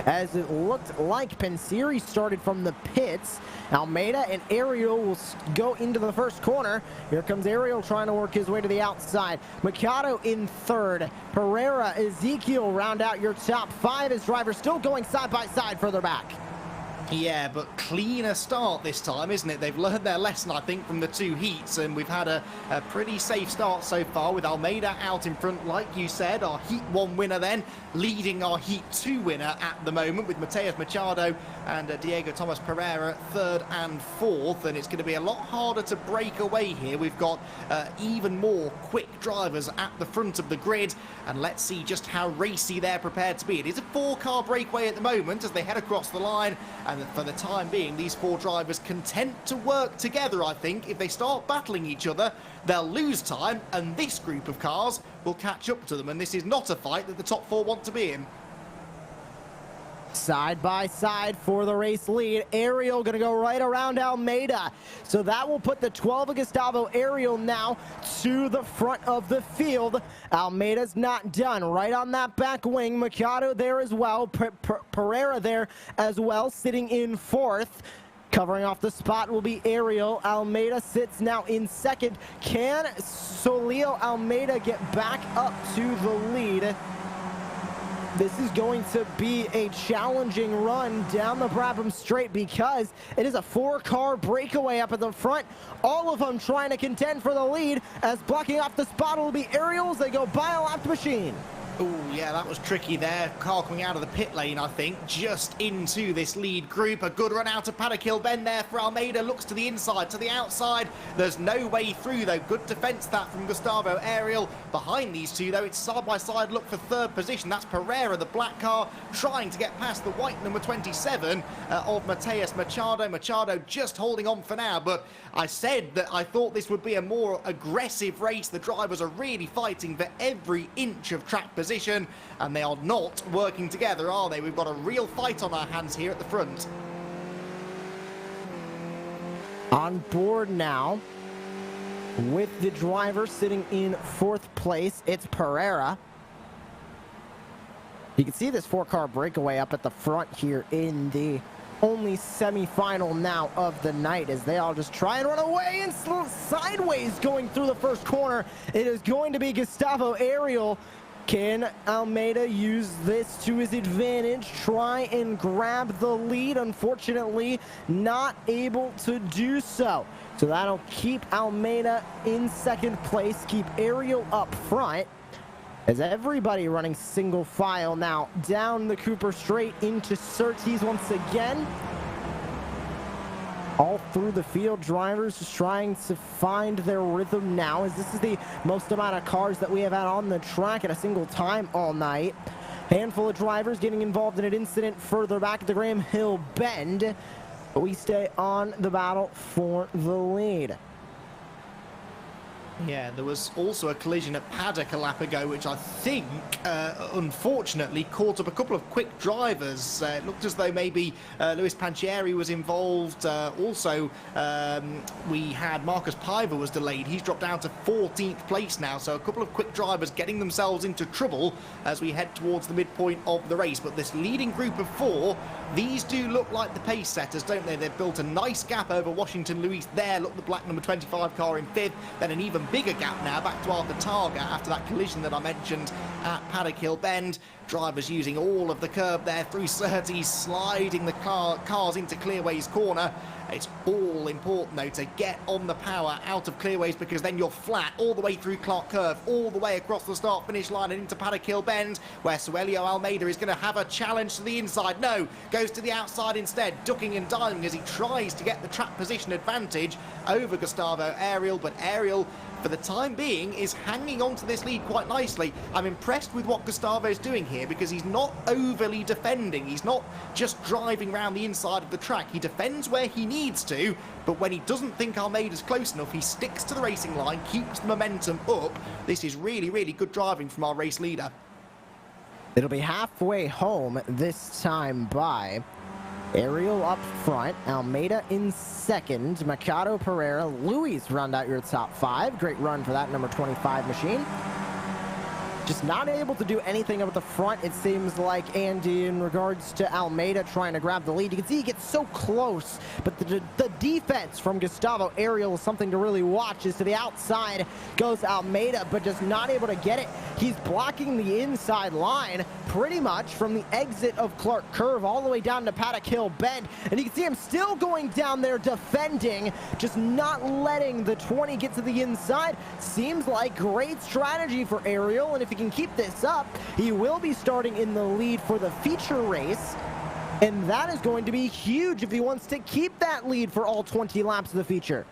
As it looked like Pansiri started from the pits. Almeida and Ariel will go into the first corner. Here comes Ariel trying to work his way to the outside. Mikado in 3rd. Pereira, Ezekiel round out your top 5 as drivers still going side by side further back. Yeah, but cleaner start this time, isn't it? They've learned their lesson, I think, from the 2 heats, and we've had a pretty safe start so far with Almeida out in front, like you said, our Heat 1 winner then, leading our Heat 2 winner at the moment with Mateus Machado and Diego Thomas Pereira 3rd and 4th, and it's going to be a lot harder to break away here. We've got even more quick drivers at the front of the grid, and let's see just how racy they're prepared to be. It is a 4-car breakaway at the moment as they head across the line, and for the time being, these 4 drivers content to work together, I think. If they start battling each other, they'll lose time, and this group of cars will catch up to them, and this is not a fight that the top 4 want to be in. Side by side for the race lead. Ariel going to go right around Almeida. So that will put the 12 of Gustavo Ariel now to the front of the field. Almeida's not done. Right on that back wing. Machado there as well. Pereira there as well, sitting in 4th. Covering off the spot will be Ariel. Almeida sits now in 2nd. Can Solio Almeida get back up to the lead? This is going to be a challenging run down the Brabham Straight because it is a 4-car breakaway up at the front. All of them trying to contend for the lead, as blocking off the spot will be Ariels. They go by a lapped machine. Oh, yeah, that was tricky there. Car coming out of the pit lane, I think, just into this lead group. A good run out of Paddock Bend there for Almeida. Looks to the inside, to the outside. There's no way through, though. Good defence that from Gustavo Ariel. Behind these two, though, it's side-by-side look for 3rd position. That's Pereira, the black car, trying to get past the white number 27 of Mateus Machado. Machado just holding on for now, but I said that I thought this would be a more aggressive race. The drivers are really fighting for every inch of track position, and they are not working together, are they? We've got a real fight on our hands here at the front. On board now with the driver sitting in 4th place, it's Pereira. You can see this 4-car breakaway up at the front here in the only semi-final now of the night, as they all just try and run away and sideways going through the first corner. It is going to be Gustavo Ariel. Can Almeida use this to his advantage, try and grab the lead? Unfortunately, not able to do so. So that'll keep Almeida in 2nd place, keep Ariel up front, as everybody running single file now down the Cooper Straight into Surtees once again. All through the field, drivers just trying to find their rhythm now, as this is the most amount of cars that we have had on the track at a single time all night. Handful of drivers getting involved in an incident further back at the Graham Hill Bend, but we stay on the battle for the lead. Yeah, there was also a collision at Paddock a lap ago, which I think, unfortunately, caught up a couple of quick drivers. It looked as though maybe Luis Panchieri was involved. Also, we had Marcus Piver was delayed. He's dropped down to 14th place now, so a couple of quick drivers getting themselves into trouble as we head towards the midpoint of the race. But this leading group of 4, these do look like the pace setters, don't they? They've built a nice gap over Washington Luis there. Look, the black number 25 car in 5th, then an even bigger gap now back to Arthur Targa after that collision that I mentioned at Paddock Hill Bend. Drivers using all of the curb there through Surtees, sliding the cars into Clearways corner. It's all important, though, to get on the power out of Clearways, because then you're flat all the way through Clark Curve, all the way across the start-finish line and into Paddock Hill Bend, where Suelio Almeida is going to have a challenge to the inside. No, goes to the outside instead, ducking and diving as he tries to get the track position advantage over Gustavo Ariel, but Ariel, for the time being, is hanging on to this lead quite nicely. I'm impressed with what Gustavo's doing here, because he's not overly defending. He's not just driving around the inside of the track. He defends where he needs to, but when he doesn't think Almeida's close enough, he sticks to the racing line, keeps the momentum up. This is really, really good driving from our race leader. It'll be halfway home this time by Ariel up front, Almeida in 2nd, Machado, Pereira, Luis round out your top 5. Great run for that number 25 machine. just not able to do anything up at the front, it seems like, Andy, in regards to Almeida trying to grab the lead. You can see he gets so close, but the defense from Gustavo Ariel is something to really watch. As to the outside goes Almeida, but just not able to get it. He's blocking the inside line pretty much from the exit of Clark Curve all the way down to Paddock Hill Bend, and you can see him still going down there defending, just not letting the 20 get to the inside. Seems like great strategy for Ariel, and if he can keep this up, he will be starting in the lead for the feature race, and that is going to be huge if he wants to keep that lead for all 20 laps of the feature.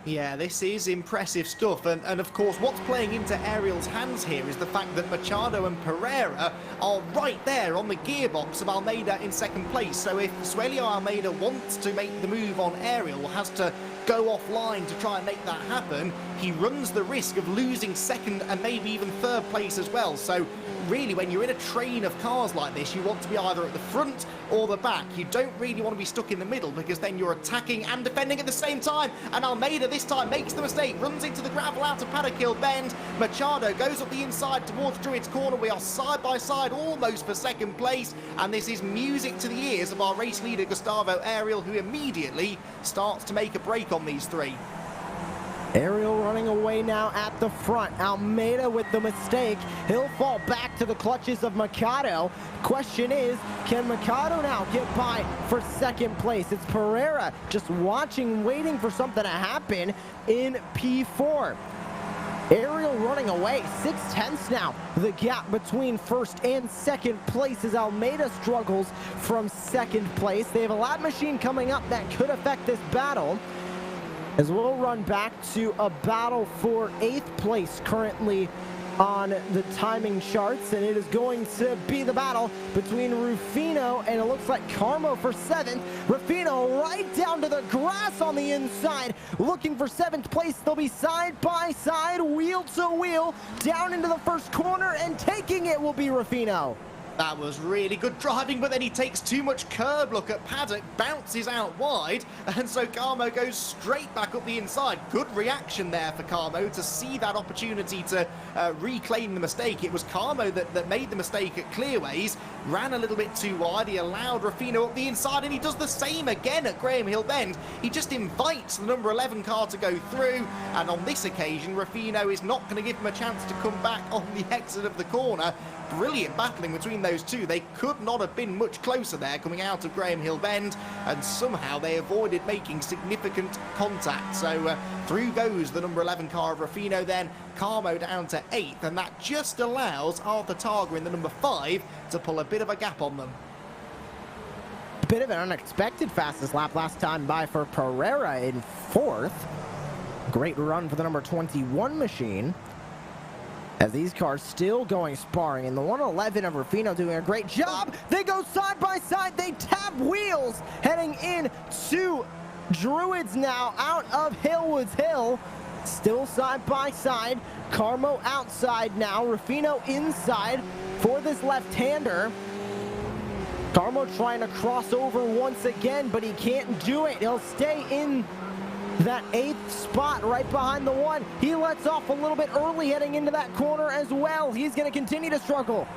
Yeah, this is impressive stuff, and of course what's playing into Ariel's hands here is the fact that Machado and Pereira are right there on the gearbox of Almeida in second place. So if Suelio Almeida wants to make the move on Ariel, has to go offline to try and make that happen, he runs the risk of losing second and maybe even third place as well. So really, when you're in a train of cars like this, you want to be either at the front or the back. You don't really want to be stuck in the middle, because then you're attacking and defending at the same time. And Almeida this time makes the mistake, runs into the gravel out of Paddock Hill Bend. Machado goes up the inside towards Druids Corner. We are side by side almost for second place, and this is music to the ears of our race leader Gustavo Ariel, who immediately starts to make a break on these three. Ariel running away now at the front. Almeida with the mistake. He'll fall back to the clutches of Mikado. Question is, can Mikado now get by for second place? It's Pereira just watching, waiting for something to happen in P4. Ariel running away, 6/10 now. The gap between first and second place as Almeida struggles from second place. They have a lap machine coming up that could affect this battle, as we'll run back to a battle for 8th place currently on the timing charts, and it is going to be the battle between Rufino and it looks like Carmo for 7th. Rufino right down to the grass on the inside, looking for 7th place. They'll be side by side, wheel to wheel, down into the first corner, and taking it will be Rufino. That was really good driving, but then he takes too much curb look at Paddock, bounces out wide, and so Carmo goes straight back up the inside. Good reaction there for Carmo to see that opportunity to reclaim the mistake. It was Carmo that made the mistake at Clearways, ran a little bit too wide. He allowed Rufino up the inside, and he does the same again at Graham Hill Bend. He just invites the number 11 car to go through, and on this occasion, Rufino is not going to give him a chance to come back on the exit of the corner. Brilliant battling between those two. They could not have been much closer there coming out of Graham Hill Bend, and somehow they avoided making significant contact. So through goes the number 11 car of Rufino, then Carmo down to 8th, and that just allows Arthur Targa in the number 5 to pull a bit of a gap on them. Bit of an unexpected fastest lap last time by for Pereira in 4th. Great run for the number 21 machine, as these cars still going sparring, and the 111 of Rufino doing a great job. They go side by side, they tap wheels, heading in to Druids now out of Hillwoods Hill. Still side by side, Carmo outside now, Rufino inside for this left-hander. Carmo trying to cross over once again, but he can't do it. He'll stay in that 8th spot right behind the 1. He lets off a little bit early heading into that corner as well. He's going to continue to struggle.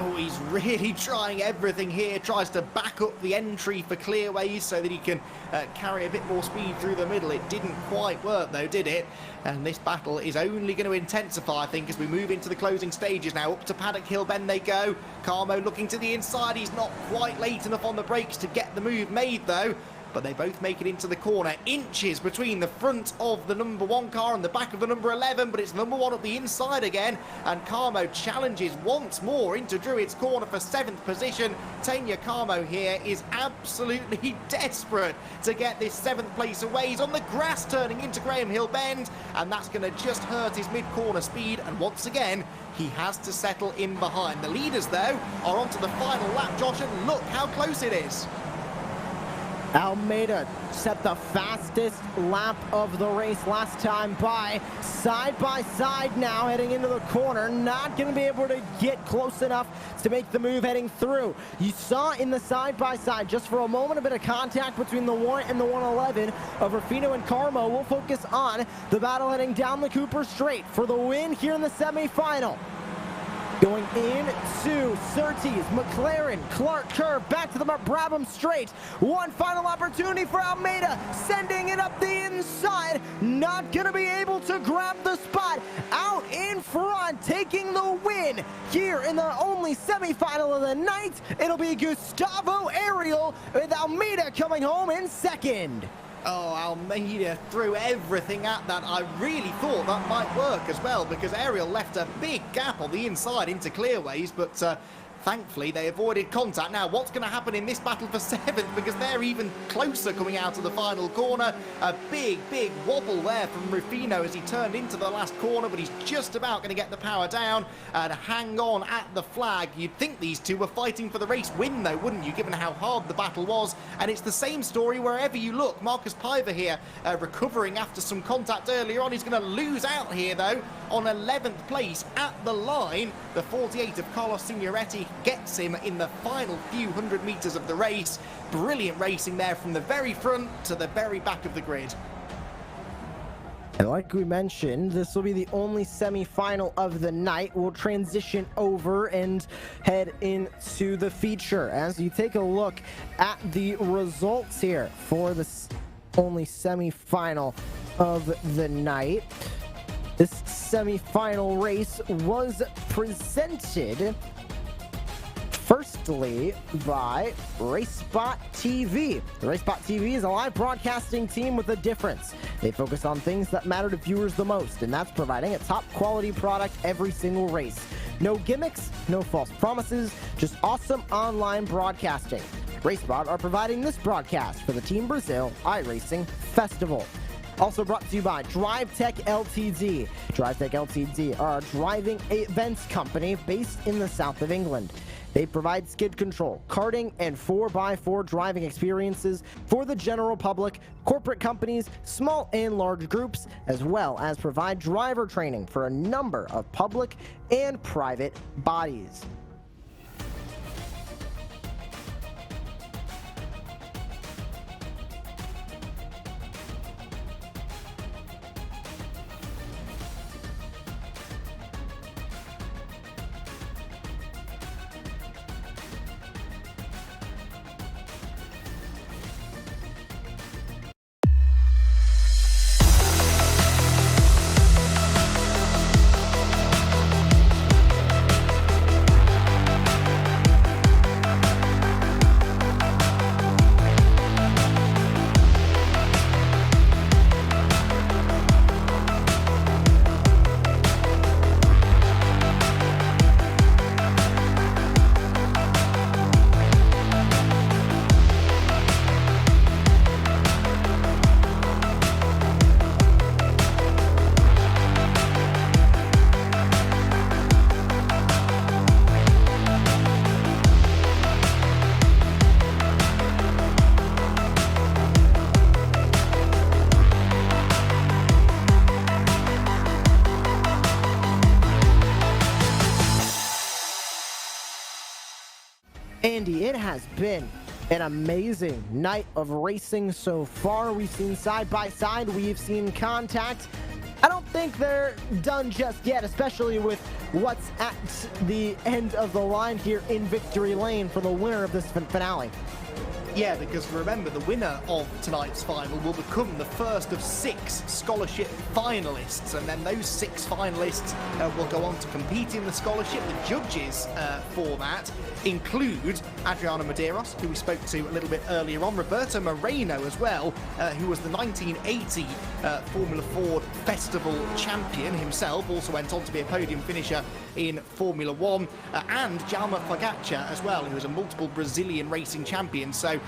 Oh, he's really trying everything here. Tries to back up the entry for Clearways so that he can carry a bit more speed through the middle. It didn't quite work though, did it? And this battle is only going to intensify, I think, as we move into the closing stages now. Up to Paddock Hill Bend they go. Carmo looking to the inside. He's not quite late enough on the brakes to get the move made though. But they both make it into the corner. Inches between the front of the number 1 car and the back of the number 11, but it's number 1 up the inside again, and Carmo challenges once more into Druids Corner for 7th position. Tanya Carmo here is absolutely desperate to get this 7th place away. He's on the grass turning into Graham Hill Bend, and that's going to just hurt his mid-corner speed, and once again he has to settle in behind. The leaders though are onto the final lap, Josh, and look how close it is. Almeida set the fastest lap of the race last time by side now heading into the corner. Not going to be able to get close enough to make the move heading through. You saw in the side by side just for a moment a bit of contact between the 1 and the 111 of Rufino and Carmo. We'll focus on the battle heading down the Cooper Straight for the win here in the semifinal. Going into Surtees, McLaren, Clark curve, back to the Brabham straight. One final opportunity for Almeida, sending it up the inside. Not gonna be able to grab the spot. Out in front, taking the win here in the only semifinal of the night. It'll be Gustavo Ariel with Almeida coming home in second. Oh, Almeida threw everything at that. I really thought that might work as well, because Ariel left a big gap on the inside into clearways, but thankfully they avoided contact. Now, what's going to happen in this battle for 7th, because they're even closer coming out of the final corner. A big wobble there from Rufino as he turned into the last corner, but he's just about going to get the power down and hang on at the flag. You'd think these two were fighting for the race win, though, wouldn't you, given how hard the battle was? And it's the same story wherever you look. Marcus Piver here recovering after some contact earlier on. He's going to lose out here, though, on 11th place at the line. The 48 of Carlos Signoretti gets him in the final few hundred meters of the race. Brilliant racing there from the very front to the very back of the grid. And like we mentioned, this will be the only semi-final of the night. We'll transition over and head into the feature. As you take a look at the results here for the only semi-final of the night. This semi-final race was presented firstly by RaceSpot TV. The RaceSpot TV is a live broadcasting team with a difference. They focus on things that matter to viewers the most, and that's providing a top quality product every single race. No gimmicks, no false promises, just awesome online broadcasting. RaceSpot are providing this broadcast for the Team Brazil iRacing Festival. Also brought to you by DriveTech Ltd. DriveTech Ltd are a driving events company based in the south of England. They provide skid control, karting, and 4x4 driving experiences for the general public, corporate companies, small and large groups, as well as provide driver training for a number of public and private bodies. Andy, it has been an amazing night of racing so far. We've seen side by side, we've seen contact. I don't think they're done just yet, especially with what's at the end of the line here in victory lane for the winner of this finale. Yeah, because remember, the winner of tonight's final will become the first of 6 scholarship finalists, and then those 6 finalists will go on to compete in the scholarship. The judges for that include Adriano Medeiros, who we spoke to a little bit earlier on, Roberto Moreno as well, who was the 1980 Formula Ford Festival champion himself, also went on to be a podium finisher in Formula 1, and Jalma Fagaccia as well, who was a multiple Brazilian racing champion. So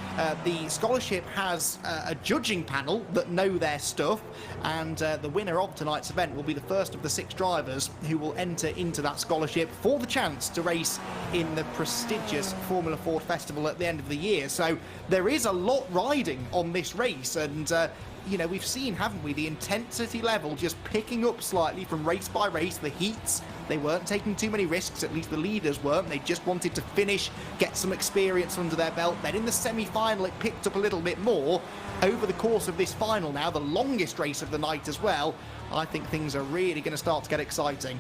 the scholarship has a judging panel that know their stuff, and the winner of tonight's event will be the first of the 6 drivers who will enter into that scholarship for the chance to race in the prestigious Formula Ford Festival at the end of the year. So there is a lot riding on this race, and you know, we've seen, haven't we, the intensity level just picking up slightly from race by race. The heats, they weren't taking too many risks, at least the leaders weren't. They just wanted to finish, get some experience under their belt. Then in the semi-final, it picked up a little bit more. Over the course of this final now, the longest race of the night as well, I think things are really going to start to get exciting.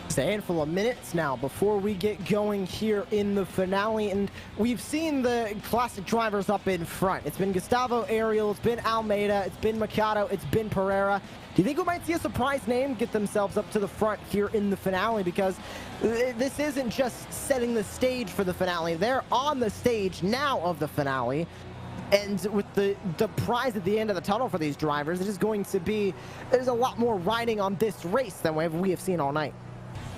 Just a handful of minutes now before we get going here in the finale, and we've seen the classic drivers up in front. It's been Gustavo, Ariel, it's been Almeida, it's been Mikado, it's been Pereira. Do you think we might see a surprise name get themselves up to the front here in the finale? Because this isn't just setting the stage for the finale. They're on the stage now of the finale. And with the prize at the end of the tunnel for these drivers, it is going to be, there's a lot more riding on this race than we have seen all night.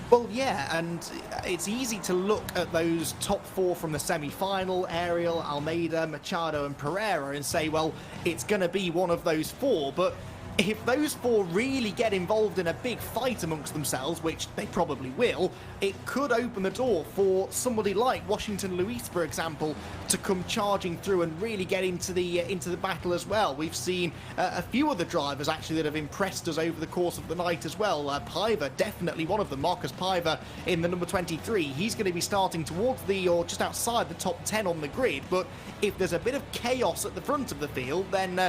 Well, yeah, and it's easy to look at those top four from the semi-final, Ariel, Almeida, Machado and Pereira, and say, well, it's going to be one of those four, but if those four really get involved in a big fight amongst themselves, which they probably will, it could open the door for somebody like Washington Luis, for example, to come charging through and really get into the battle as well. We've seen a few other drivers actually that have impressed us over the course of the night as well. Paiva, definitely one of them. Marcus Paiva in the number 23. He's going to be starting towards or just outside the top 10 on the grid, but if there's a bit of chaos at the front of the field, then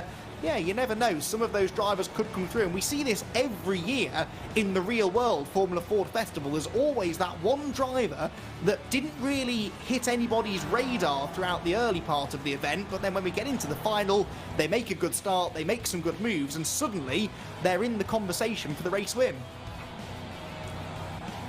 yeah, you never know. Some of those drivers could come through. And we see this every year in the real world Formula Ford Festival. There's always that one driver that didn't really hit anybody's radar throughout the early part of the event. But then when we get into the final, they make a good start, they make some good moves, and suddenly they're in the conversation for the race win.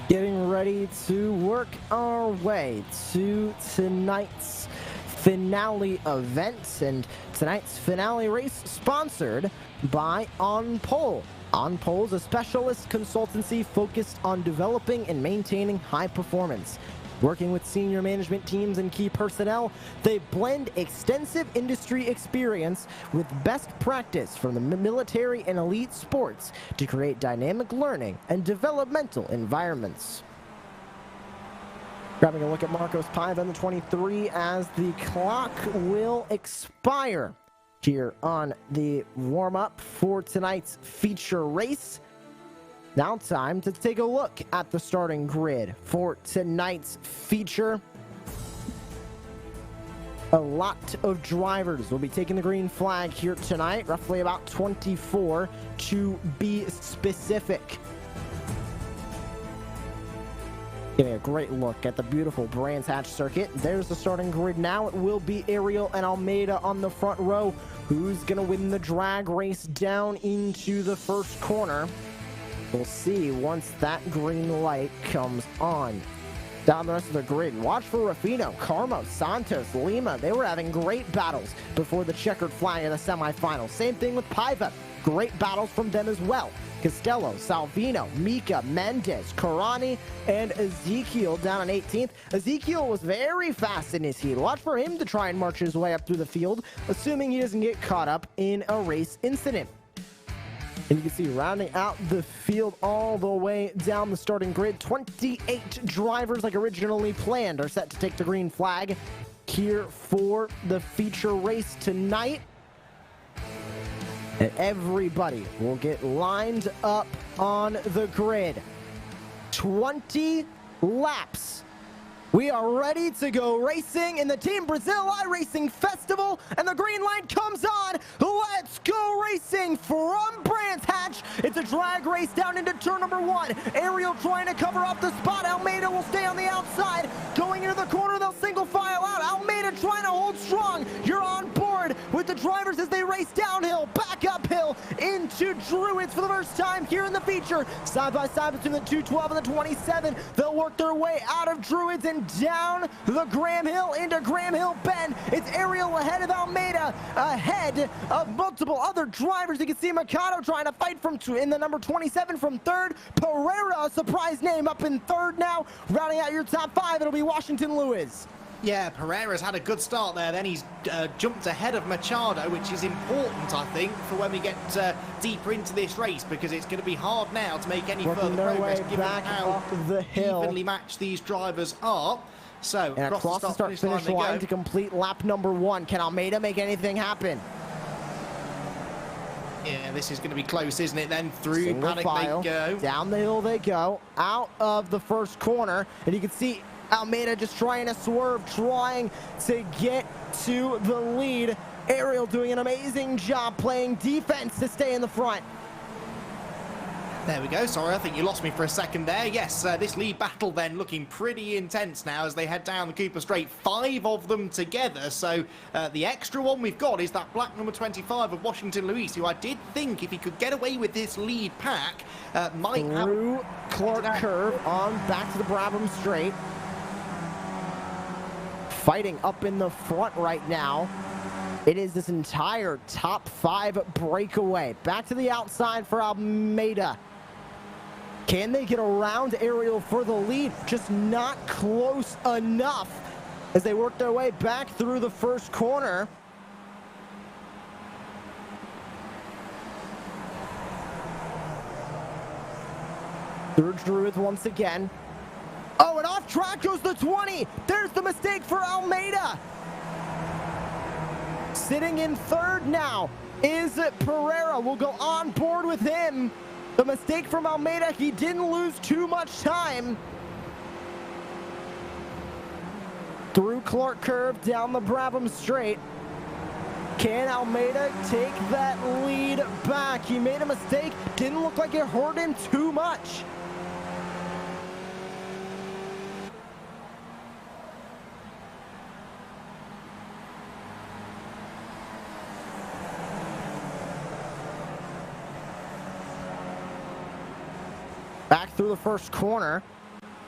Getting ready to work our way to tonight's finale events, and tonight's finale race sponsored by On Pole. On Pole is a specialist consultancy focused on developing and maintaining high performance. Working with senior management teams and key personnel, they blend extensive industry experience with best practice from the military and elite sports to create dynamic learning and developmental environments. Grabbing a look at Marcos Paiva in the 23 as the clock will expire here on the warm-up for tonight's feature race. Now time to take a look at the starting grid for tonight's feature. A lot of drivers will be taking the green flag here tonight, roughly about 24 to be specific. Getting a great look at the beautiful Brands Hatch circuit. There's the starting grid now. It will be Ariel and Almeida on the front row. Who's going to win the drag race down into the first corner? We'll see once that green light comes on. Down the rest of the grid, watch for Rufino, Carmo, Santos, Lima. They were having great battles before the checkered flag in the semifinals. Same thing with Paiva. Great battles from them as well. Costello, Salvino, Mika, Mendez, Karani, and Ezekiel down on 18th. Ezekiel was very fast in his heat. Watch for him to try and march his way up through the field, assuming he doesn't get caught up in a race incident. And you can see rounding out the field all the way down the starting grid, 28 drivers like originally planned are set to take the green flag here for the feature race tonight. And everybody will get lined up on the grid. 20 laps. We are ready to go racing in the Team Brazil iRacing Festival, and the green light comes on. Let's go racing from Brands Hatch. It's a drag race down into turn number 1. Ariel trying to cover up the spot. Almeida will stay on the outside. Going into the corner, they'll single file out. Almeida trying to hold strong. You're on board with the drivers as they race downhill, back uphill into Druids for the first time here in the feature. Side by side between the 212 and the 27. They'll work their way out of Druids and down the Graham Hill into Graham Hill Bend. It's Ariel ahead of Almeida, ahead of multiple other drivers. You can see Mikado trying to fight in the number 27 from third. Pereira, a surprise name, up in third now. Rounding out your top 5, it'll be Washington Luis. Yeah, Pereira's had a good start there. Then he's jumped ahead of Machado, which is important, I think, for when we get deeper into this race, because it's going to be hard now to make any further progress, given how the hill. Evenly matched these drivers are. So, and across the start-finish line to complete lap number 1. Can Almeida make anything happen? Yeah, this is going to be close, isn't it? Then through Single Panic file, they go. Down the hill they go, out of the first corner, and you can see Almeida just trying to swerve, trying to get to the lead. Ariel doing an amazing job playing defense to stay in the front. There we go. Sorry, I think you lost me for a second there. Yes, this lead battle then looking pretty intense now as they head down the Cooper Straight. 5 of them together. So the extra one we've got is that black number 25 of Washington Luis, who I did think if he could get away with this lead pack, might through Clark Curve on back to the Brabham Straight. Fighting up in the front right now. It is this entire top 5 breakaway. Back to the outside for Almeida. Can they get around Ariel for the lead? Just not close enough as they work their way back through the first corner. Through Druids once again. Oh, and off track goes the 20. There's the mistake for Almeida. Sitting in third now is Pereira. We'll go on board with him. The mistake from Almeida, he didn't lose too much time. Through Clark Curve, down the Brabham Straight. Can Almeida take that lead back? He made a mistake. Didn't look like it hurt him too much. Back through the first corner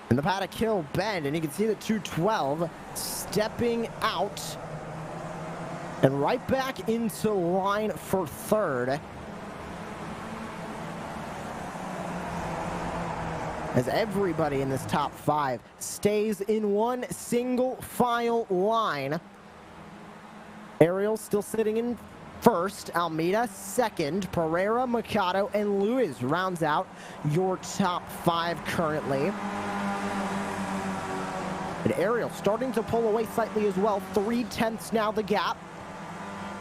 in the paddock hill bend, and you can see the 212 stepping out and right back into line for third. As everybody in this top 5 stays in one single file line. Ariel still sitting in first, Almeida second, Pereira, Mikado, and Lewis rounds out your top 5 currently. And Ariel starting to pull away slightly as well. 3/10 now the gap.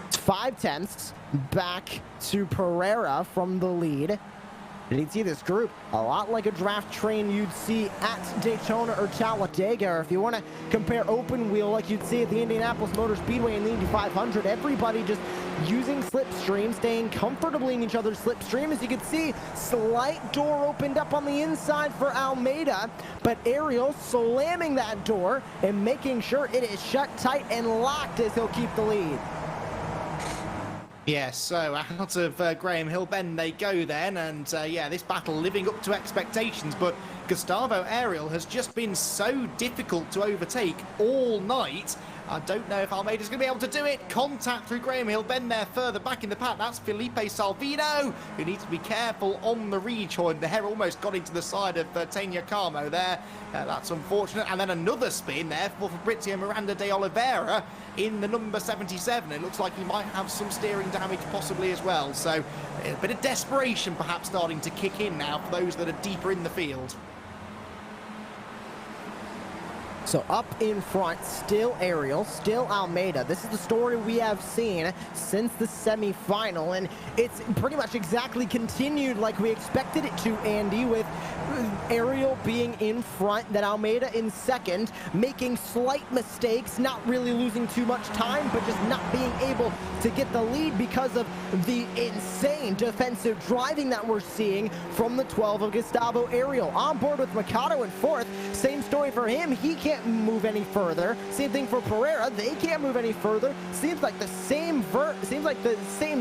It's 5/10 back to Pereira from the lead. And you'd see this group a lot like a draft train you'd see at Daytona or Talladega. Or if you want to compare open wheel like you'd see at the Indianapolis Motor Speedway in the Indy 500, everybody just using slipstream, staying comfortably in each other's slipstream. As you can see, slight door opened up on the inside for Almeida, but Ariel slamming that door and making sure it is shut tight and locked as he'll keep the lead. Yes, so out of Graham Hill Bend they go then, and yeah, this battle living up to expectations, but Gustavo Ariel has just been so difficult to overtake all night. I don't know if Almeida's going to be able to do it. Contact through Graham Hill Bend there further back in the pack. That's Felipe Salvino, who needs to be careful on the rejoin there. Almost got into the side of Tania Carmo there. That's unfortunate. And then another spin there for Fabrizio Miranda de Oliveira in the number 77. It looks like he might have some steering damage possibly as well. So a bit of desperation perhaps starting to kick in now for those that are deeper in the field. So up in front, still Ariel, still Almeida. This is the story we have seen since the semi-final, and it's pretty much exactly continued like we expected it to, Andy, with Ariel being in front, then Almeida in second, making slight mistakes, not really losing too much time, but just not being able to get the lead because of the insane defensive driving that we're seeing from the 12 of Gustavo Ariel. On board with Mikado in fourth, same story for him. He can't move any further. Same thing for Pereira. They can't move any further. Seems like the same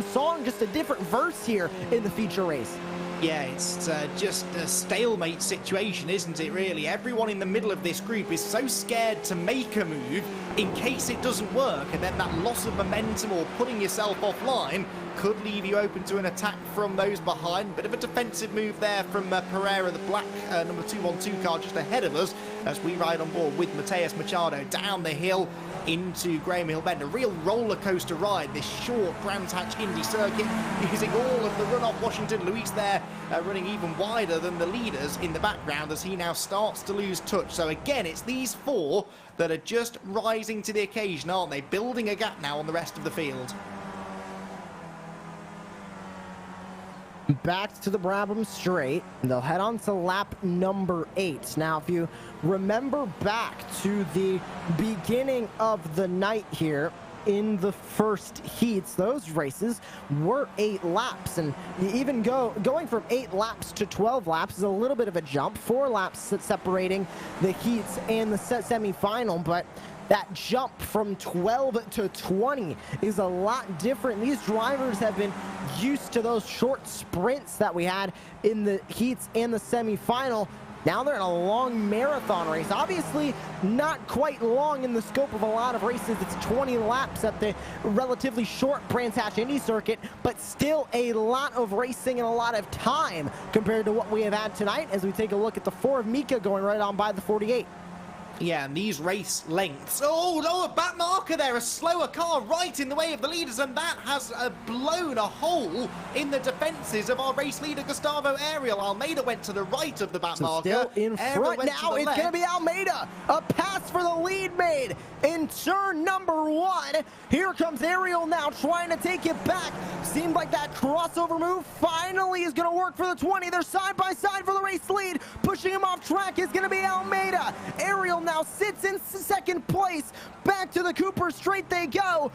song, just a different verse here in the feature race. Yeah, it's just a stalemate situation, isn't it, really? Everyone in the middle of this group is so scared to make a move in case it doesn't work, and then that loss of momentum or putting yourself offline could leave you open to an attack from those behind. Bit of a defensive move there from Pereira, the black number 212 car just ahead of us, as we ride on board with Mateus Machado down the hill into Graham Hill Bend. A real roller coaster ride, this short Brands Hatch Indy circuit, using all of the runoff. Washington Luis there running even wider than the leaders in the background as he now starts to lose touch. So again, it's these 4 that are just rising to the occasion, aren't they? Building a gap now on the rest of the field. Back to the Brabham Straight, and they'll head on to lap number 8. Now, if you remember back to the beginning of the night here, in the first heats. Those races were 8 laps, and even going from 8 laps to 12 laps is a little bit of a jump. 4 laps separating the heats and the semi-final, but that jump from 12 to 20 is a lot different. These drivers have been used to those short sprints that we had in the heats and the semi-final. Now they're in a long marathon race. Obviously not quite long in the scope of a lot of races. It's 20 laps at the relatively short Brands Hatch Indy circuit, but still a lot of racing and a lot of time compared to what we have had tonight as we take a look at the 4 of Mika going right on by the 48. Yeah, and these race lengths. Oh, no, a back marker there, a slower car right in the way of the leaders, and that has blown a hole in the defences of our race leader, Gustavo Ariel. Almeida went to the right of the back marker. Still in front now, it's going to be Almeida. A pass for the lead made in turn number 1. Here comes Ariel now trying to take it back. Seemed like that crossover move finally is going to work for the 20. They're side by side for the race lead. Pushing him off track is going to be Almeida. Ariel now sits in second place. Back to the Cooper straight they go.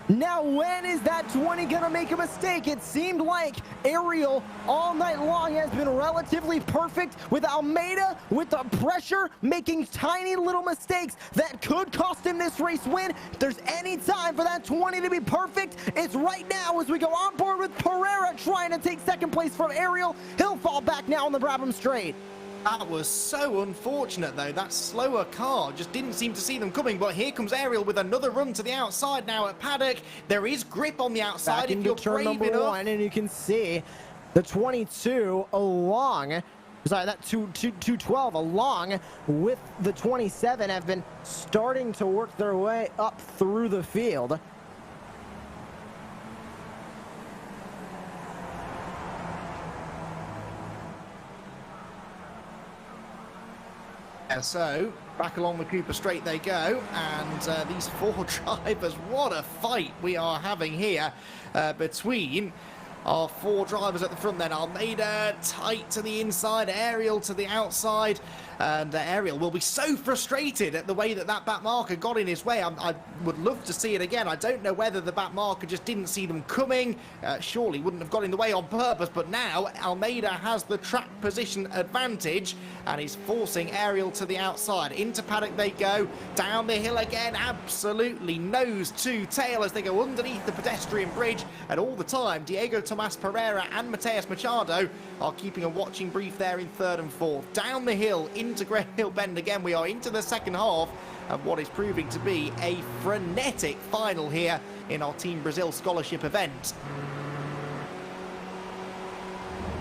Now when is that 20 gonna make a mistake? It seemed like Ariel all night long has been relatively perfect, with Almeida with the pressure making tiny little mistakes that could cost him this race win. If there's any time for that 20 to be perfect, it's right now as we go on board with Pereira trying to take second place from Ariel. He'll fall back now on the Brabham Straight. That was so unfortunate, though. That slower car just didn't seem to see them coming. But here comes Ariel with another run to the outside now at Paddock. There is grip on the outside back if into you're turn brave number enough. 1, and you can see the 22 along. Sorry, that 212 along with the 27 have been starting to work their way up through the field. So back along the Cooper Straight they go, and these 4 drivers, what a fight we are having here between our 4 drivers at the front. Then Almeida tight to the inside, Ariel to the outside, and Ariel will be so frustrated at the way that back marker got in his way. I would love to see it again. I don't know whether the back marker just didn't see them coming, surely wouldn't have got in the way on purpose, but now Almeida has the track position advantage and is forcing Ariel to the outside. Into Paddock they go, down the hill again, absolutely nose to tail as they go underneath the pedestrian bridge, and all the time Diego Tomas Pereira and Mateus Machado are keeping a watching brief there in 3rd and 4th. Down the hill into Grey Hill Bend again, we are into the second half of what is proving to be a frenetic final here in our Team Brazil Scholarship event.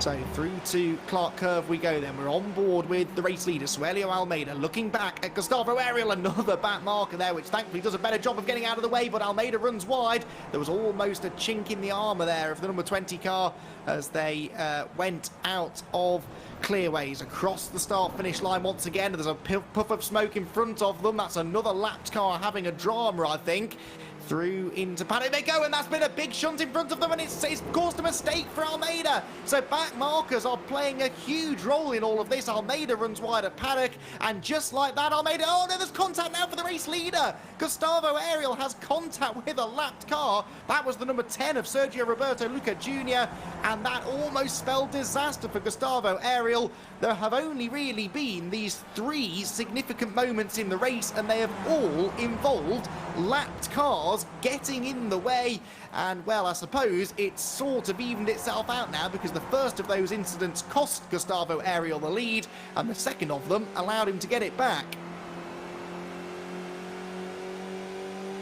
So through to Clark Curve we go then. We're on board with the race leader, Suelio Almeida, looking back at Gustavo Ariel, another back marker there, which thankfully does a better job of getting out of the way, but Almeida runs wide. There was almost a chink in the armour there of the number 20 car as they went out of clearways across the start-finish line once again. There's a puff of smoke in front of them. That's another lapped car having a drama, I think. Through into Paddock they go, and that's been a big shunt in front of them, and it's caused a mistake for Almeida. So back markers are playing a huge role in all of this. Almeida runs wide at Paddock, and just like that, Almeida, oh no, there's contact now for the race leader. Gustavo Ariel has contact with a lapped car. That was the number 10 of Sergio Roberto Luca Jr., and that almost spelled disaster for Gustavo Ariel. There have only really been these 3 significant moments in the race, and they have all involved lapped cars getting in the way. And well, I suppose it's sort of evened itself out now, because the first of those incidents cost Gustavo Ariel the lead, and the second of them allowed him to get it back.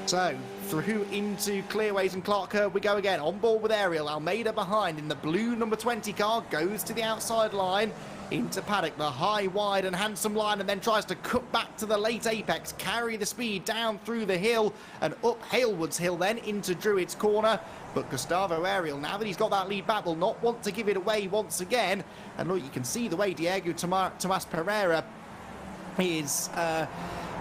So through into clearways and Clark Curve we go again, on board with Ariel. Almeida behind in the blue number 20 car, goes to the outside line into Paddock, the high, wide and handsome line, and then tries to cut back to the late apex, carry the speed down through the hill and up Halewood's Hill, then into Druids Corner. But Gustavo Ariel, now that he's got that lead back, will not want to give it away once again. And look, you can see the way Diego Tomas Pereira is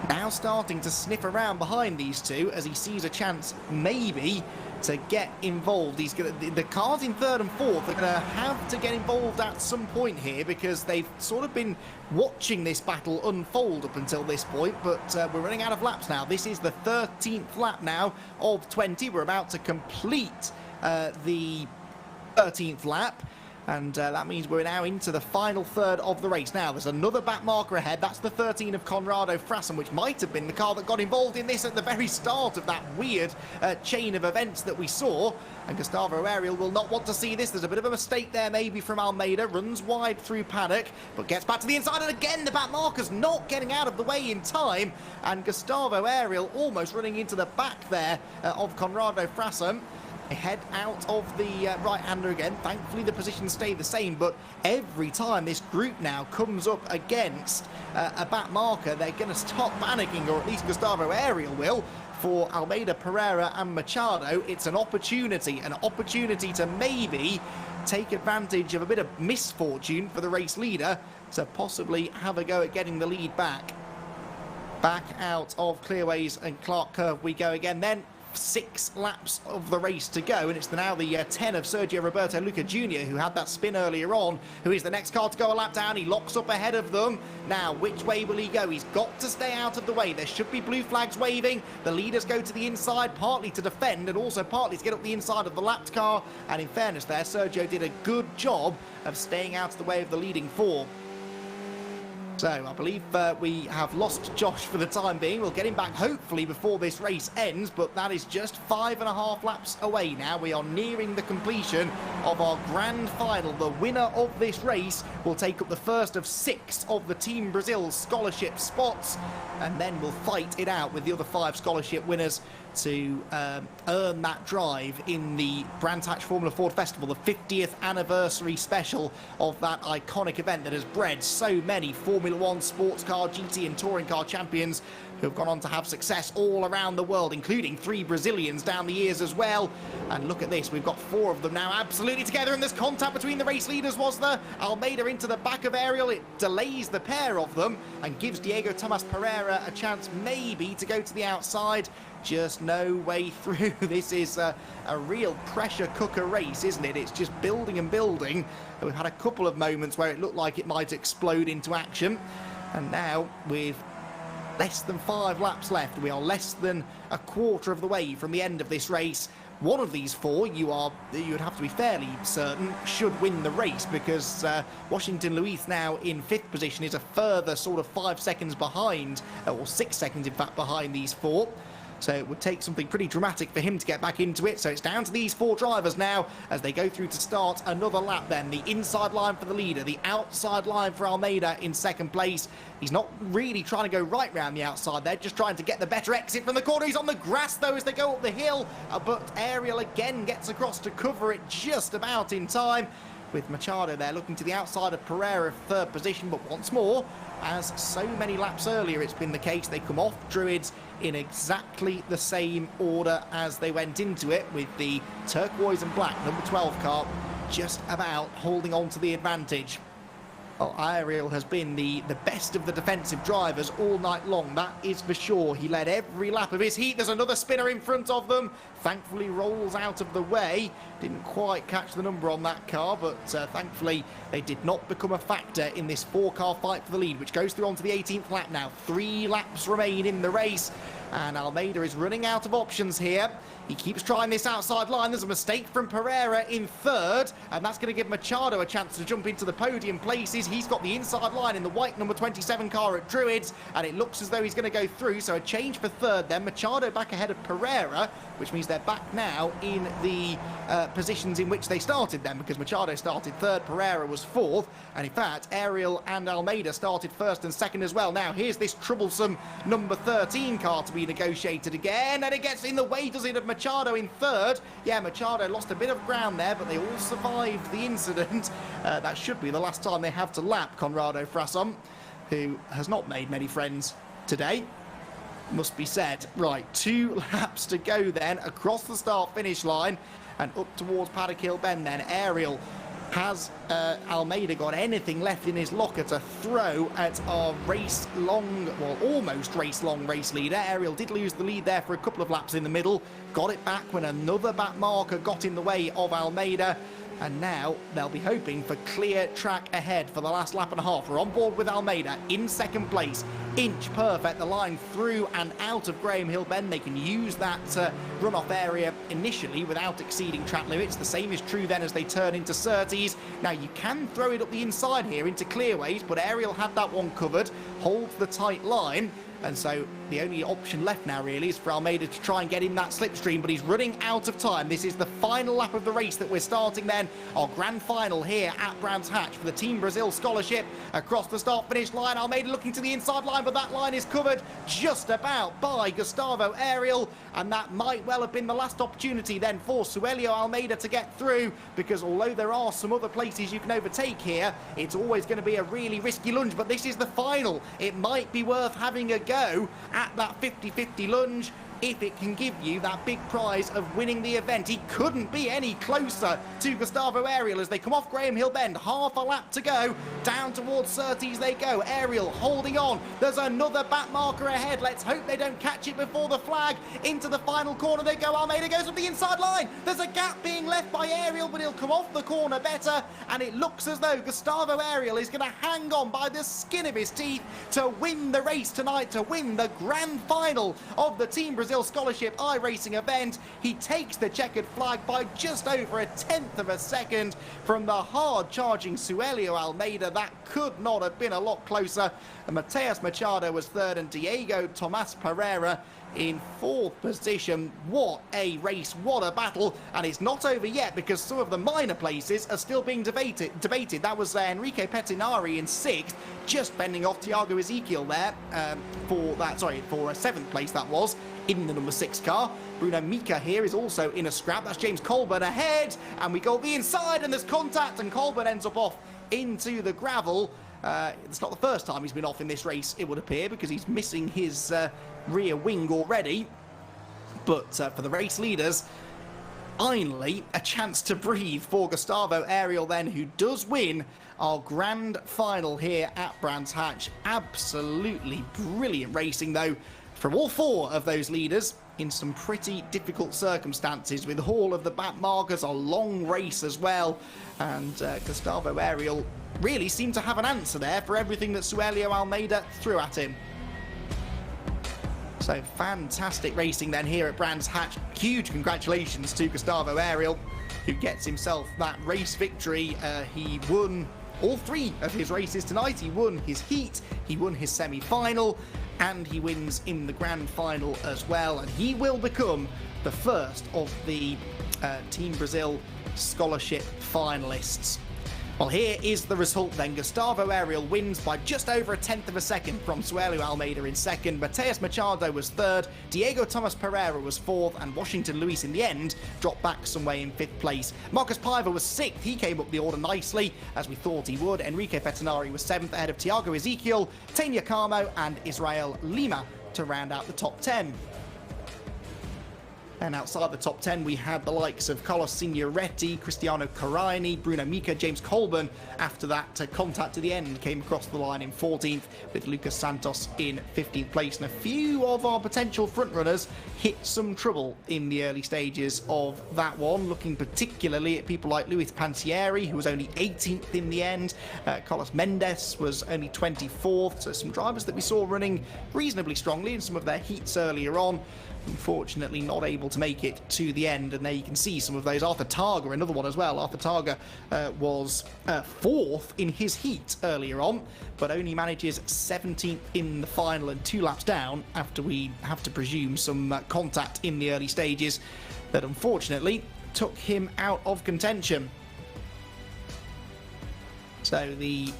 now starting to sniff around behind these two as he sees a chance maybe to get involved. The cars in third and fourth are going to have to get involved at some point here because they've sort of been watching this battle unfold up until this point, but we're running out of laps now. This is the 13th lap now of 20. We're about to complete the 13th lap. And that means we're now into the final third of the race. Now, there's another back marker ahead. That's the 13 of Conrado Frassen, which might have been the car that got involved in this at the very start of that weird chain of events that we saw. And Gustavo Ariel will not want to see this. There's a bit of a mistake there maybe from Almeida. Runs wide through Paddock, but gets back to the inside. And again, the back marker's not getting out of the way in time. And Gustavo Ariel almost running into the back there of Conrado Frassen. Head out of the right-hander again. Thankfully, the positions stay the same, but every time this group now comes up against a back marker, they're going to stop panicking, or at least Gustavo Ariel will. For Almeida, Pereira and Machado, it's an opportunity to maybe take advantage of a bit of misfortune for the race leader to possibly have a go at getting the lead back. Back out of Clearways and Clark Curve we go again then. 6 laps of the race to go, and it's now the 10 of Sergio Roberto Luca Jr. who had that spin earlier on, who is the next car to go a lap down. He locks up ahead of them. Now, which way will he go? He's got to stay out of the way. There should be blue flags waving. The leaders go to the inside, partly to defend and also partly to get up the inside of the lapped car. And in fairness there, Sergio did a good job of staying out of the way of the leading 4. So I believe we have lost Josh for the time being. We'll get him back hopefully before this race ends, but that is just 5.5 laps away now. We are nearing the completion of our grand final. The winner of this race will take up the first of 6 of the Team Brazil scholarship spots, and then we'll fight it out with the other 5 scholarship winners to earn that drive in the Brands Hatch Formula Ford Festival, the 50th anniversary special of that iconic event that has bred so many Formula One sports car, GT and touring car champions who have gone on to have success all around the world, including 3 Brazilians down the years as well. And look at this, we've got 4 of them now absolutely together, and there's contact between the race leaders, was there? Almeida into the back of Ariel. It delays the pair of them and gives Diego Tomas Pereira a chance maybe to go to the outside. Just no way through. This is a real pressure cooker race, isn't it? It's just building and building. We've had a couple of moments where it looked like it might explode into action, and now with less than 5 laps left, we are less than a quarter of the way from the end of this race. One of these 4, you'd have to be fairly certain, should win the race, because Washington Luis now in 5th position is a further sort of 5 seconds behind, or 6 seconds in fact behind these 4. So it would take something pretty dramatic for him to get back into it. So it's down to these 4 drivers now as they go through to start another lap then. The inside line for the leader, the outside line for Almeida in 2nd place. He's not really trying to go right round the outside there, just trying to get the better exit from the corner. He's on the grass though as they go up the hill, but Ariel again gets across to cover it just about in time, with Machado there looking to the outside of Pereira, 3rd position. But once more, as so many laps earlier it's been the case, they come off Druids in exactly the same order as they went into it, with the turquoise and black number 12 car just about holding on to the advantage. Well, Ariel has been the best of the defensive drivers all night long, that is for sure. He led every lap of his heat. There's another spinner in front of them. Thankfully rolls out of the way. Didn't quite catch the number on that car, but thankfully they did not become a factor in this 4-car fight for the lead, which goes through onto the 18th lap now. 3 laps remain in the race, and Almeida is running out of options here. He keeps trying this outside line. There's a mistake from Pereira in 3rd, and that's going to give Machado a chance to jump into the podium places. He's got the inside line in the white number 27 car at Druids, and it looks as though he's going to go through. So a change for 3rd then. Machado back ahead of Pereira, which means they're back now in the positions in which they started then, because Machado started 3rd, Pereira was 4th, and in fact Ariel and Almeida started 1st and 2nd as well. Now here's this troublesome number 13 car to be negotiated again, and it gets in the way, does it, of Machado in 3rd. Yeah, Machado lost a bit of ground there, but they all survived the incident. That should be the last time they have to lap Conrado Frassen, who has not made many friends today, must be said. Right, 2 laps to go then across the start finish line and up towards Paddock Hill Bend then. Ariel has Almeida got anything left in his locker to throw at our almost race-long race leader. Ariel did lose the lead there for a couple of laps in the middle, got it back when another back marker got in the way of Almeida. And now they'll be hoping for clear track ahead for the last lap and a half. We're on board with Almeida in second place. Inch perfect, the line through and out of Graham Hill Bend. They can use that runoff area initially without exceeding track limits. The same is true then as they turn into Surtees. Now you can throw it up the inside here into clearways, but Ariel had that one covered, holds the tight line. And so the only option left now really is for Almeida to try and get in that slipstream, but he's running out of time. This is the final lap of the race that we're starting then. Our grand final here at Brands Hatch for the Team Brazil Scholarship. Across the start-finish line, Almeida looking to the inside line, but that line is covered just about by Gustavo Ariel. And that might well have been the last opportunity then for Suelio Almeida to get through, because although there are some other places you can overtake here, it's always going to be a really risky lunge. But this is the final. It might be worth having a go at that 50-50 lunge if it can give you that big prize of winning the event. He couldn't be any closer to Gustavo Ariel as they come off Graham Hill Bend. Half a lap to go. Down towards Surtees they go. Ariel holding on. There's another back marker ahead. Let's hope they don't catch it before the flag. Into the final corner they go. Almeida goes up the inside line. There's a gap being left by Ariel, but he'll come off the corner better. And it looks as though Gustavo Ariel is going to hang on by the skin of his teeth to win the race tonight, to win the grand final of the Team Brazil Scholarship iRacing event. He takes the checkered flag by just over 1/10 of a second from the hard-charging Suelio Almeida. That could not have been a lot closer. And Mateus Machado was third and Diego Tomas Pereira in fourth position. What a race, what a battle. And it's not over yet, because some of the minor places are still being debated. That was Enrique Pettinari in sixth, just bending off Thiago Ezekiel there for seventh place that was, in the number 6 car. Bruno Mika here is also in a scrap. That's James Colburn ahead, and we go the inside and there's contact, and Colburn ends up off into the gravel. It's not the first time he's been off in this race, it would appear, because he's missing his rear wing already. But for the race leaders, finally a chance to breathe for Gustavo Ariel then, who does win our grand final here at Brands Hatch. Absolutely brilliant racing though from all 4 of those leaders in some pretty difficult circumstances, with all of the back markers. A long race as well, and Gustavo Ariel really seemed to have an answer there for everything that Suelio Almeida threw at him. So fantastic racing then here at Brands Hatch. Huge congratulations to Gustavo Ariel, who gets himself that race victory. He won all 3 of his races tonight. He won his heat, he won his semi-final, and he wins in the grand final as well. And he will become the first of the Team Brazil Scholarship finalists. Well, here is the result then. Gustavo Ariel wins by just over 1/10 of a second from Suelio Almeida in second. Mateus Machado was third. Diego Tomas Pereira was fourth. And Washington Luis, in the end, dropped back some way in 5th place. Marcus Paiva was 6th. He came up the order nicely, as we thought he would. Enrique Pettinari was 7th, ahead of Thiago Ezekiel, Tania Carmo, and Israel Lima to round out the top 10. And outside the top 10, we had the likes of Carlos Signoretti, Cristiano Carrini, Bruno Mika, James Colburn. After that contact to the end, came across the line in 14th, with Lucas Santos in 15th place. And a few of our potential frontrunners hit some trouble in the early stages of that one, looking particularly at people like Luis Pansieri, who was only 18th in the end. Carlos Mendes was only 24th. So some drivers that we saw running reasonably strongly in some of their heats earlier on, unfortunately not able to make it to the end. And there you can see some of those. Arthur Targa, another one as well. Arthur Targa was 4th in his heat earlier on, but only manages 17th in the final and 2 laps down, after we have to presume some contact in the early stages that unfortunately took him out of contention. So the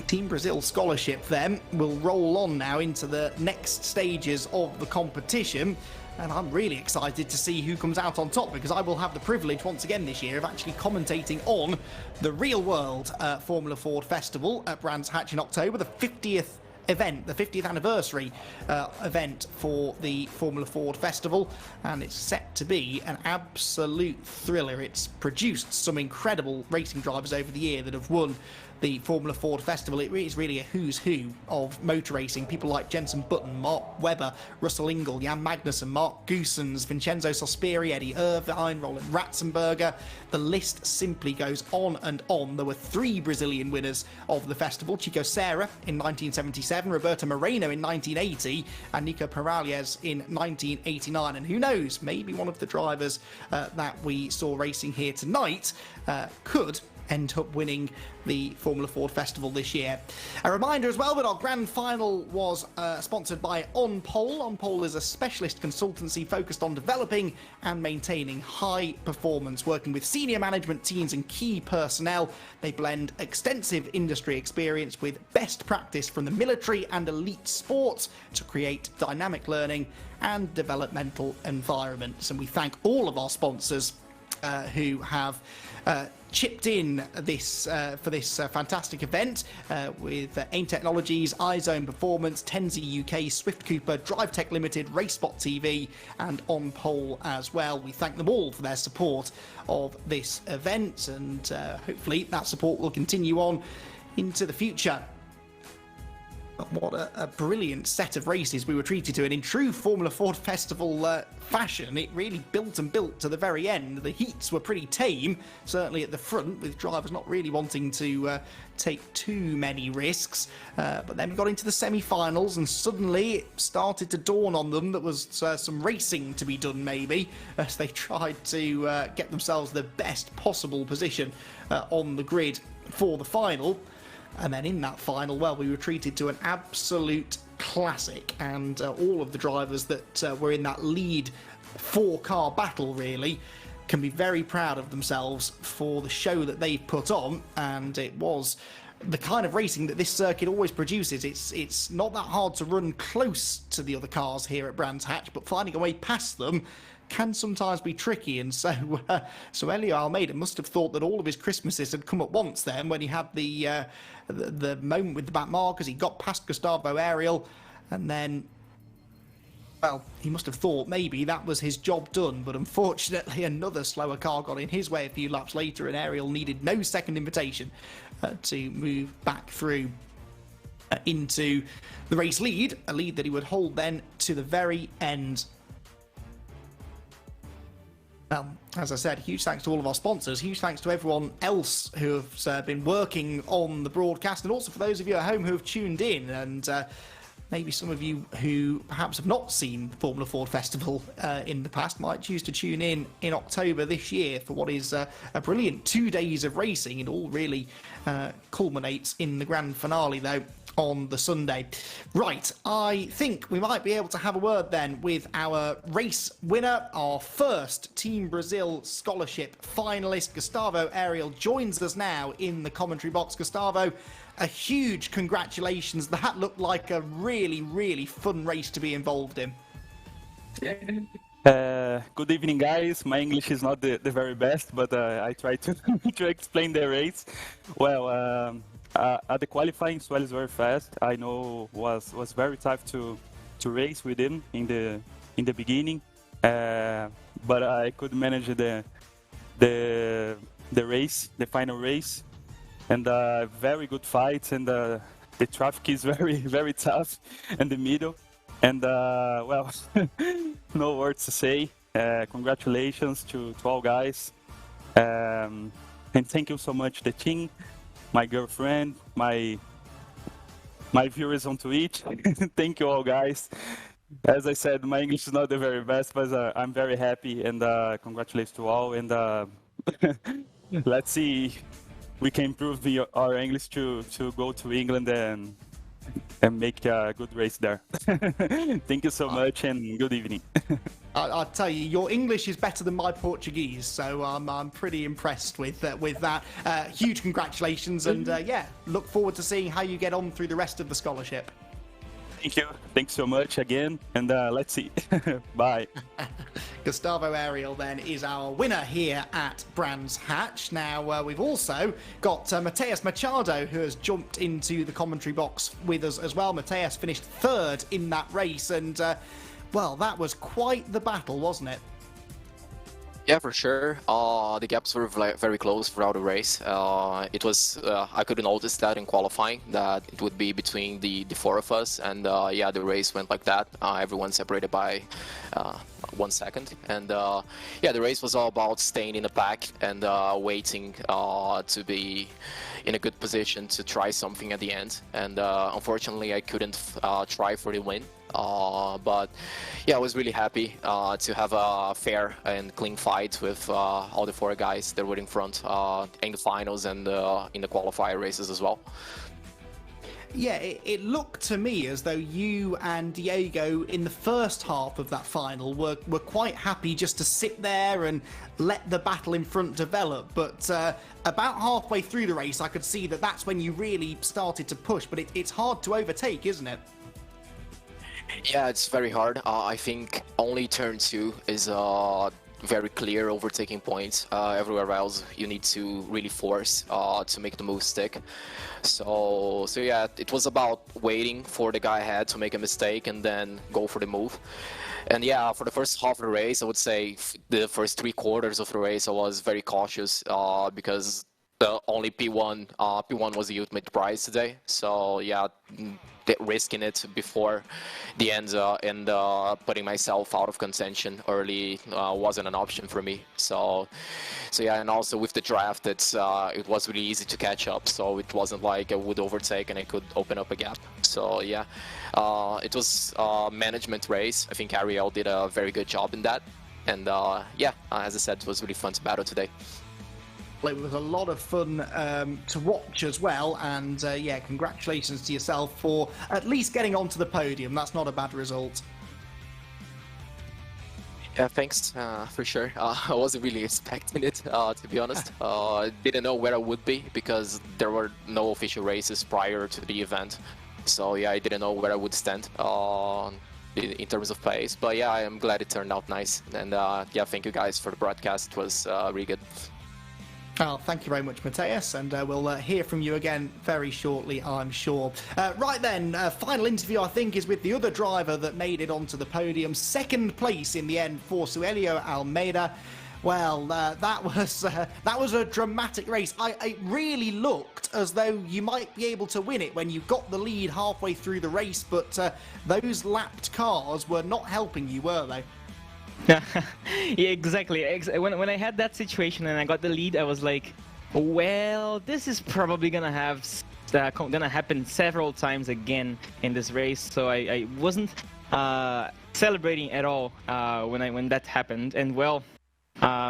Team Brazil Scholarship then will roll on now into the next stages of the competition. And I'm really excited to see who comes out on top, because I will have the privilege once again this year of actually commentating on the real world Formula Ford Festival at Brands Hatch in October, the 50th event, the 50th anniversary event for the Formula Ford Festival, and it's set to be an absolute thriller. It's produced some incredible racing drivers over the year that have won the Formula Ford Festival. It is really a who's who of motor racing. People like Jenson Button, Mark Webber, Russell Ingall, Jan Magnussen, Mark Goosens, Vincenzo Sospiri, Eddie Irvine, Roland Ratzenberger. The list simply goes on and on. There were 3 Brazilian winners of the festival: Chico Serra in 1977, Roberto Moreno in 1980, and Nico Perales in 1989. And who knows, maybe one of the drivers that we saw racing here tonight could end up winning the Formula Ford Festival this year. A reminder as well that our grand final was sponsored by On Pole. On Pole is a specialist consultancy focused on developing and maintaining high performance, working with senior management teams and key personnel. They blend extensive industry experience with best practice from the military and elite sports to create dynamic learning and developmental environments. And we thank all of our sponsors who have chipped in this for this fantastic event with AIM Technologies, iZone Performance, Tenzi UK, Swift Cooper, Drive Tech Limited, RaceSpot TV, and On Pole as well. We thank them all for their support of this event, and hopefully that support will continue on into the future. What a brilliant set of races we were treated to, and in true Formula Ford Festival fashion, it really built and built to the very end. The heats were pretty tame, certainly at the front, with drivers not really wanting to take too many risks. But then we got into the semi-finals, and suddenly it started to dawn on them that was some racing to be done, maybe, as they tried to get themselves the best possible position on the grid for the final. And then in that final, well, we were treated to an absolute classic, and all of the drivers that were in that lead 4-car battle really can be very proud of themselves for the show that they've put on. And it was the kind of racing that this circuit always produces. It's not that hard to run close to the other cars here at Brands Hatch, but finding a way past them can sometimes be tricky. And so Elio Almeida must have thought that all of his Christmases had come at once then when he had the moment with the back markers. He got past Gustavo Ariel, and then, well, he must have thought maybe that was his job done. But unfortunately, another slower car got in his way a few laps later, and Ariel needed no second invitation to move back through into the race lead, a lead that he would hold then to the very end. As I said, huge thanks to all of our sponsors, huge thanks to everyone else who have been working on the broadcast, and also for those of you at home who have tuned in, and maybe some of you who perhaps have not seen Formula Ford Festival in the past might choose to tune in October this year for what is a brilliant 2 days of racing. It all really culminates in the grand finale, though, on the Sunday. Right, I think we might be able to have a word then with our race winner. Our first Team Brazil scholarship finalist, Gustavo Ariel, joins us now in the commentary box. Gustavo, a huge congratulations. That looked like a really, really fun race to be involved in. Good evening, guys. My English is not the very best, but I try to to explain the race. Well, at the qualifying, Suel is very fast. I know was very tough to race with him in the beginning, but I could manage the race, the final race, and very good fights. And the traffic is very tough in the middle. And well, no words to say. Congratulations to all guys, and thank you so much the team, my girlfriend, my viewers on Twitch. Thank you all, guys. As I said, my English is not the very best, but I'm very happy, and congratulations to all. And let's see if we can improve our English to go to England and make a good race there. Thank you so much, and good evening. I'll tell you, your English is better than my Portuguese, so I'm pretty impressed with that. Huge congratulations, and yeah, look forward to seeing how you get on through the rest of the scholarship. Thank you. Thanks so much again, and let's see. Bye. Gustavo Ariel then is our winner here at Brands Hatch. Now, we've also got Mateus Machado, who has jumped into the commentary box with us as well. Mateus finished third in that race, and, well, that was quite the battle, wasn't it? Yeah, for sure. The gaps were very close throughout the race. It was I could notice that in qualifying that it would be between the four of us, and yeah, the race went like that. Everyone separated by 1 second, and yeah, the race was all about staying in the pack and waiting to be in a good position to try something at the end. And unfortunately, I couldn't try for the win. But yeah, I was really happy to have a fair and clean fight with all the four guys that were in front in the finals and in the qualifier races as well. Yeah, it looked to me as though you and Diego in the first half of that final were quite happy just to sit there and let the battle in front develop. But about halfway through the race, I could see that that's when you really started to push. But it's hard to overtake, isn't it? Yeah, it's very hard. I think only turn 2 is very clear overtaking points. Everywhere else, you need to really force to make the move stick. So yeah, it was about waiting for the guy ahead to make a mistake and then go for the move. And yeah, for the first half of the race, I would say the first 3/4 of the race, I was very cautious because the only P1 was the ultimate prize today. So yeah, risking it before the end and putting myself out of contention early wasn't an option for me. So yeah, and also with the draft, it was really easy to catch up. So it wasn't like I would overtake and I could open up a gap. So yeah, it was a management race. I think Ariel did a very good job in that. And yeah, as I said, it was really fun to battle today. It was a lot of fun to watch as well, and yeah, congratulations to yourself for at least getting onto the podium. That's not a bad result. Yeah, thanks for sure. I wasn't really expecting it, to be honest. Didn't know where I would be because there were no official races prior to the event. So yeah, I didn't know where I would stand in terms of pace. But yeah, I am glad it turned out nice. And yeah, thank you guys for the broadcast. It was really good. Oh, thank you very much, Mateus, and we'll hear from you again very shortly, I'm sure. Right then, final interview, I think, is with the other driver that made it onto the podium. Second place in the end for Suelio Almeida. Well, that was a dramatic race. It really looked as though you might be able to win it when you got the lead halfway through the race, but those lapped cars were not helping you, were they? Yeah, exactly. When I had that situation and I got the lead, I was like, well, this is probably gonna happen several times again in this race. So I wasn't celebrating at all when that happened. And well,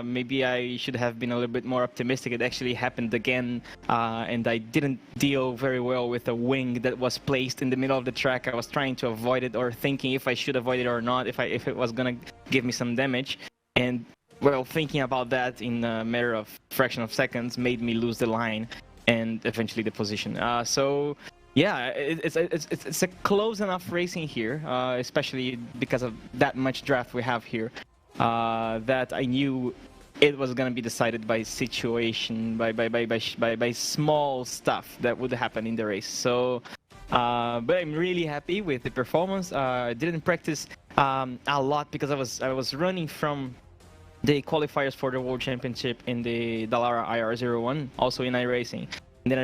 maybe I should have been a little bit more optimistic. It actually happened again, and I didn't deal very well with a wing that was placed in the middle of the track. I was trying to avoid it or thinking if I should avoid it or not, if it was gonna give me some damage. And well, thinking about that in a matter of fraction of seconds made me lose the line and eventually the position. So yeah, it's a close enough racing here, especially because of that much draft we have here. That I knew it was gonna be decided by situation, by small stuff that would happen in the race. So, but I'm really happy with the performance. I didn't practice a lot because I was running from the qualifiers for the World Championship in the Dallara IR01, also in iRacing. And then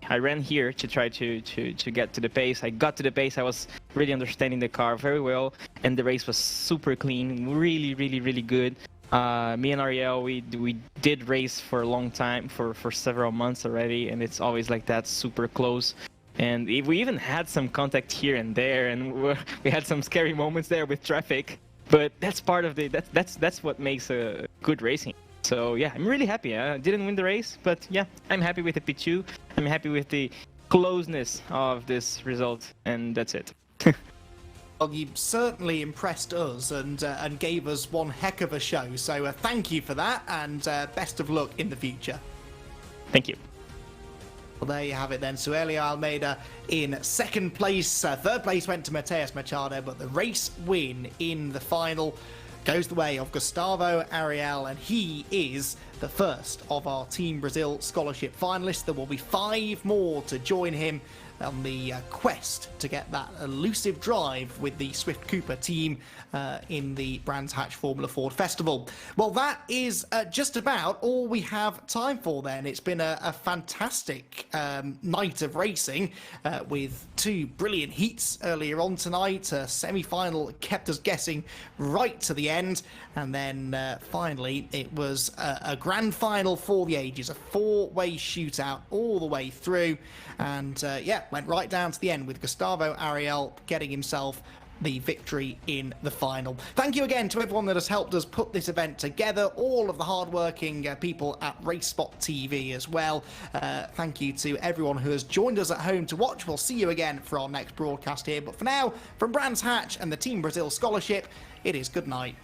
I ran here to try to get to the pace. I got to the pace. I was really understanding the car very well, and the race was super clean, really good. Me and Ariel, we did race for a long time, for several months already, and it's always like that, super close. And we even had some contact here and there, and we had some scary moments there with traffic. But that's part of that's what makes a good racing. So yeah, I'm really happy. I didn't win the race, but yeah, I'm happy with the P2. I'm happy with the closeness of this result, and that's it. Well, you certainly impressed us and gave us one heck of a show. So thank you for that, and best of luck in the future. Thank you. Well, there you have it then. Suelio Almeida in second place. Third place went to Mateus Machado, but the race win in the final goes the way of Gustavo Ariel, and he is the first of our Team Brazil Scholarship finalists. There will be 5 more to join him on the quest to get that elusive drive with the Swift Cooper team in the Brands Hatch Formula Ford Festival. Well, that is just about all we have time for then. It's been a fantastic night of racing with 2 brilliant heats earlier on tonight. A semi-final kept us guessing right to the end, and then finally it was a grand final for the ages, a 4-way shootout all the way through, and yeah, went right down to the end with Gustavo Ariel getting himself the victory in the final. Thank you again to everyone that has helped us put this event together, all of the hardworking people at RaceSpot TV as well. Thank you to everyone who has joined us at home to watch. We'll see you again for our next broadcast here, but for now, from Brands Hatch and the Team Brazil Scholarship, it is good night.